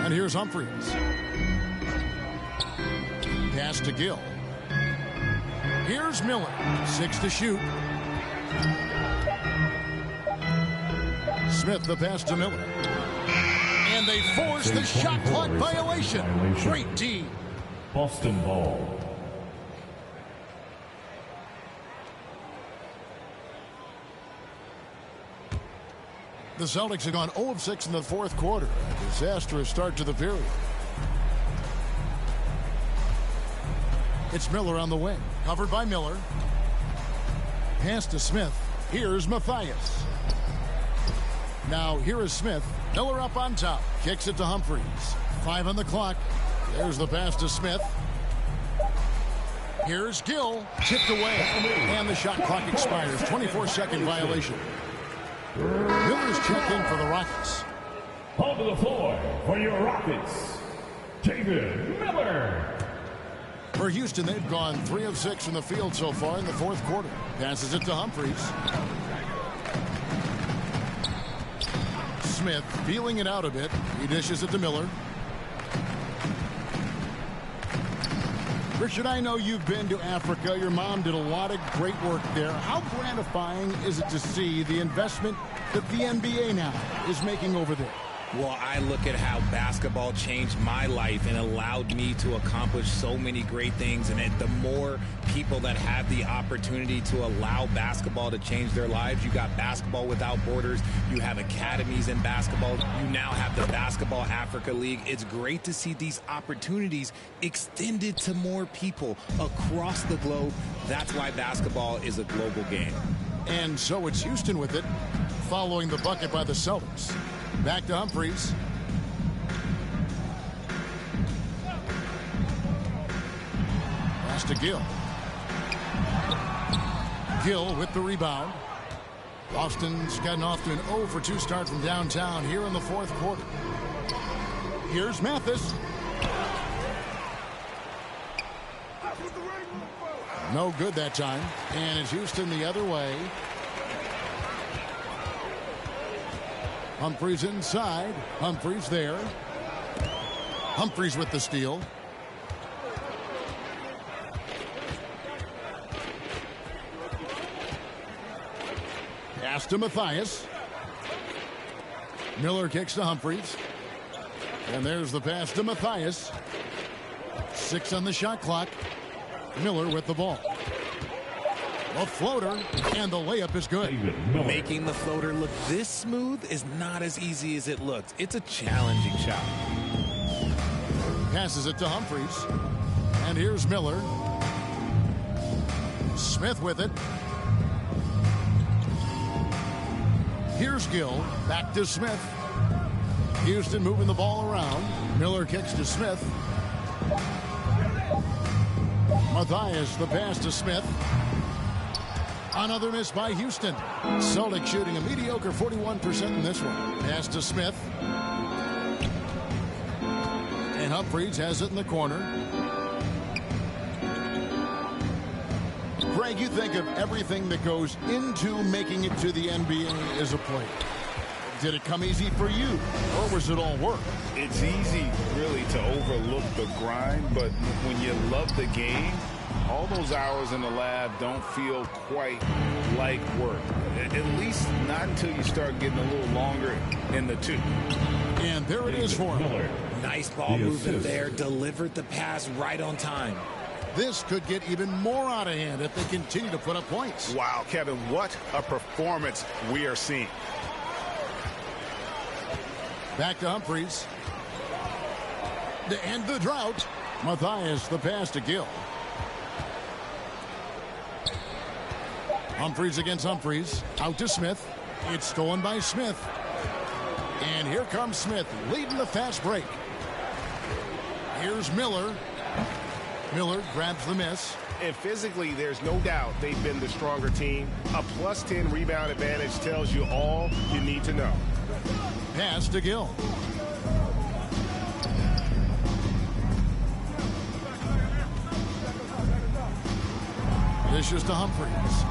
And here's Humphries. Pass to Gill. Here's Miller. 6 to shoot. Smith the pass to Miller. And they force the shot clock violation. Great D. Boston ball. The Celtics have gone 0 of 6 in the 4th quarter. A disastrous start to the period. It's Miller on the wing. Covered by Miller. Pass to Smith. Here's Matthias. Now here is Smith. Miller up on top. Kicks it to Humphries. 5 on the clock. There's the pass to Smith. Here's Gill. Tipped away. And the shot clock expires. 24-second violation. Miller's checked in for the Rockets. Onto the floor for your Rockets, David Miller. For Houston, they've gone 3 of 6 from the field so far in the fourth quarter. Passes it to Humphries. Smith feeling it out a bit. He dishes it to Miller. Richard, I know you've been to Africa. Your mom did a lot of great work there. How gratifying is it to see the investment that the NBA now is making over there? Well, I look at how basketball changed my life and allowed me to accomplish so many great things. And the more people that have the opportunity to allow basketball to change their lives, you got Basketball Without Borders, you have academies in basketball, you now have the Basketball Africa League. It's great to see these opportunities extended to more people across the globe. That's why basketball is a global game. And so it's Houston with it, following the bucket by the Celtics. Back to Humphries. Pass to Gill. Gill with the rebound. Boston's gotten off to an 0 for 2 start from downtown here in the fourth quarter. Here's Mathis. No good that time. And it's Houston the other way. Humphries inside. Humphries there. Humphries with the steal. Pass to Matthias. Miller kicks to Humphries. And there's the pass to Matthias. 6 on the shot clock. Miller with the ball. A floater, and the layup is good. Making the floater look this smooth is not as easy as it looks. It's a challenging shot. Passes it to Humphries. And here's Miller. Smith with it. Here's Gill. Back to Smith. Houston moving the ball around. Miller kicks to Smith. Matthias, the pass to Smith. Another miss by Houston. Celtics shooting a mediocre 41% in this one. Pass to Smith. And Humphries has it in the corner. Greg, you think of everything that goes into making it to the NBA as a player. Did it come easy for you, or was it all work? It's easy, really, to overlook the grind, but when you love the game, all those hours in the lab don't feel quite like work. At least not until you start getting a little longer in the tooth. And there it is for him. Nice ball movement there. Delivered the pass right on time. This could get even more out of hand if they continue to put up points. Wow, Kevin, what a performance we are seeing. Back to Humphries. To end the drought, Matthias, the pass to Gill. Humphries against Humphries. Out to Smith. It's stolen by Smith. And here comes Smith, leading the fast break. Here's Miller. Miller grabs the miss. And physically, there's no doubt they've been the stronger team. A plus 10 rebound advantage tells you all you need to know. Pass to Gill. Dishes to Humphries.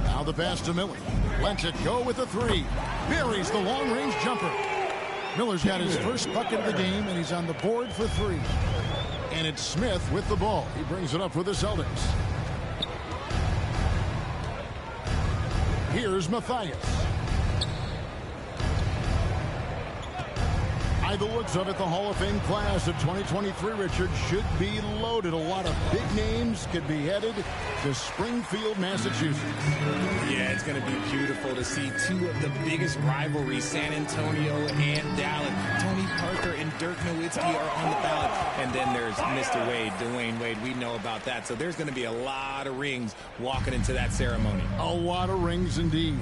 Now the pass to Miller. Lets it go with the 3. Buries the long-range jumper. Miller's got his first bucket of the game, and he's on the board for 3. And it's Smith with the ball. He brings it up for the Celtics. Here's Matthias. By the looks of it, the Hall of Fame class of 2023, Richard, should be loaded. A lot of big names could be headed to Springfield, Massachusetts. Yeah, it's going to be beautiful to see two of the biggest rivalries, San Antonio and Dallas. Tony Parker and Dirk Nowitzki are on the ballot. And then there's Mr. Wade, Dwayne Wade. We know about that. So there's going to be a lot of rings walking into that ceremony. A lot of rings indeed.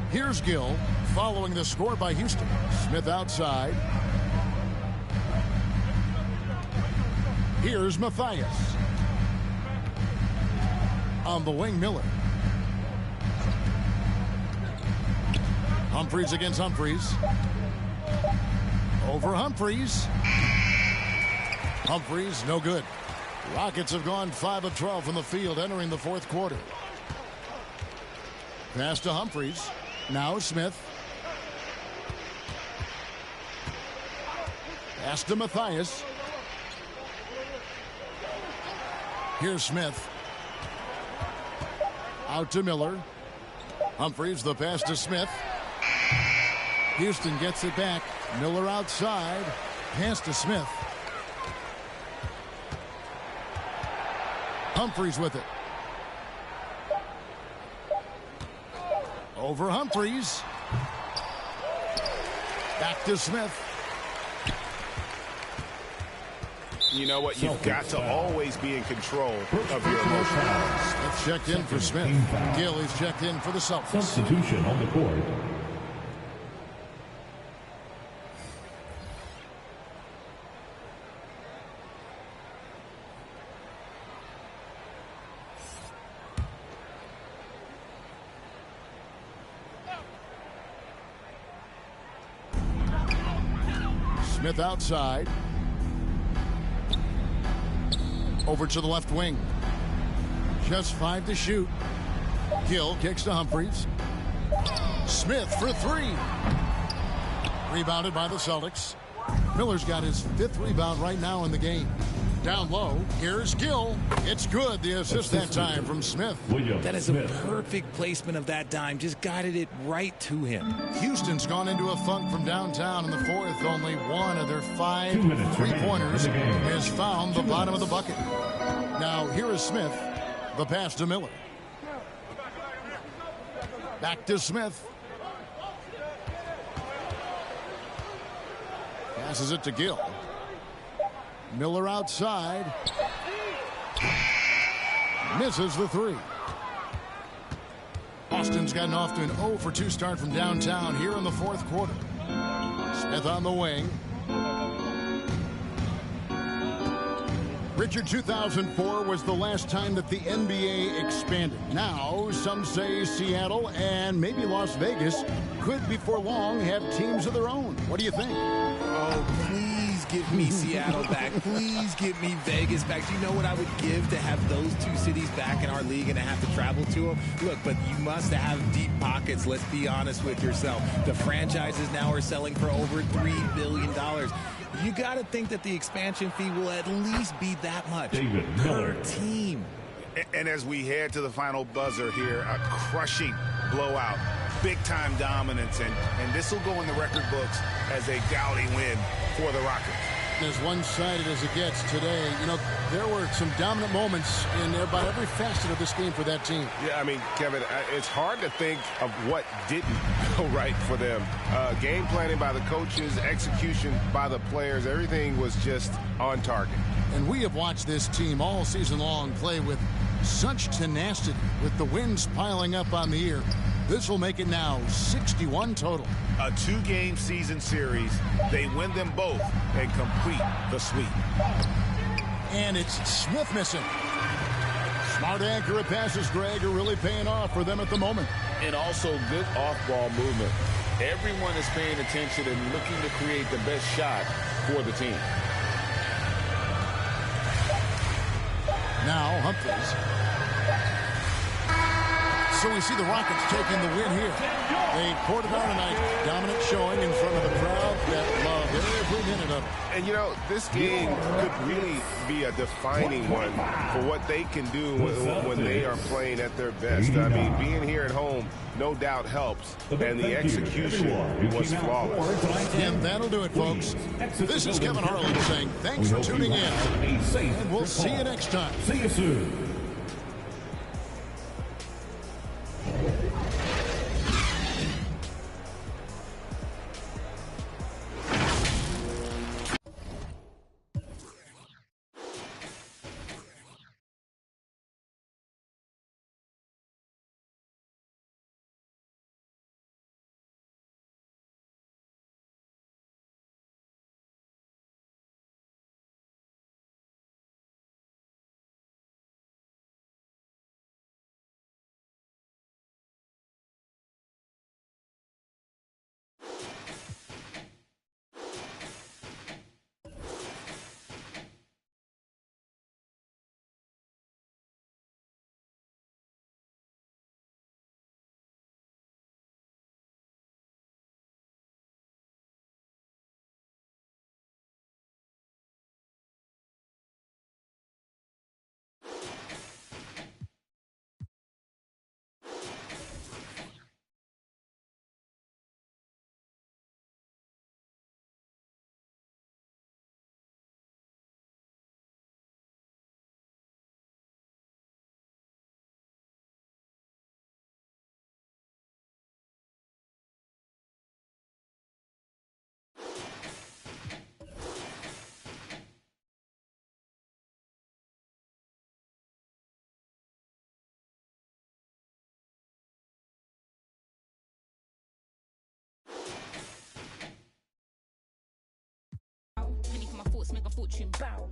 Here's Gill following the score by Houston. Smith outside. Here's Matthias. On the wing, Miller. Humphries against Humphries. Over Humphries. Humphries, no good. Rockets have gone 5 of 12 from the field entering the fourth quarter. Pass to Humphries. Now Smith. Pass to Matthias. Here's Smith. Out to Miller. Humphries, the pass to Smith. Houston gets it back. Miller outside. Pass to Smith. Humphries with it. Over Humphries. Back to Smith. You know what? You've got to always be in control of your emotions. Smith checked in for Smith. Gill is checked in for the Celtics. Substitution on the court. Smith outside. Over to the left wing. Just 5 to shoot. Gill kicks to Humphries. Smith for 3. Rebounded by the Celtics. Miller's got his 5th rebound right now in the game. Down low, here's Gill. It's good. The assist that time from Smith. That is a perfect placement of that dime. Just guided it right to him. Houston's gone into a funk from downtown in the fourth. Only one of their 5 3-pointers has found the bottom of the bucket. Now here is Smith. The pass to Miller. Back to Smith. Passes it to Gill. Miller outside. Misses the 3. Boston's gotten off to an 0 for 2 start from downtown here in the fourth quarter. Smith on the wing. Richard, 2004 was the last time that the NBA expanded. Now, some say Seattle and maybe Las Vegas could before long have teams of their own. What do you think? Oh, please give me Seattle back. Please give me Vegas back. Do you know what I would give to have those 2 cities back in our league and to have to travel to them? Look, but you must have deep pockets. Let's be honest with yourself. The franchises now are selling for over $3 billion. You got to think that the expansion fee will at least be that much per team. And as we head to the final buzzer here, a crushing blowout, big-time dominance, and this will go in the record books as a gaudy win for the Rockets. As one-sided as it gets today, you know, there were some dominant moments in about every facet of this game for that team. Yeah, I mean, Kevin, it's hard to think of what didn't go right for them. Game planning by the coaches, execution by the players, everything was just on target. And we have watched this team all season long play with such tenacity, with the wins piling up on the year. This will make it now 61 total. A 2-game season series. They win them both and complete the sweep. And it's Smith missing. Smart accurate passes, Greg, are really paying off for them at the moment. And also good off-ball movement. Everyone is paying attention and looking to create the best shot for the team. Now Humphries. So we see the Rockets taking the win here. They poured it on tonight. Dominant showing in front of a crowd that loved every minute of it. And, you know, this game could really be a defining one for what they can do when they are playing at their best. I mean, being here at home no doubt helps, and the execution was flawless. And that'll do it, folks. This is Kevin Harlan saying thanks for tuning in, and we'll see you next time. See you soon. Penny for my thoughts, make a fortune. Bow.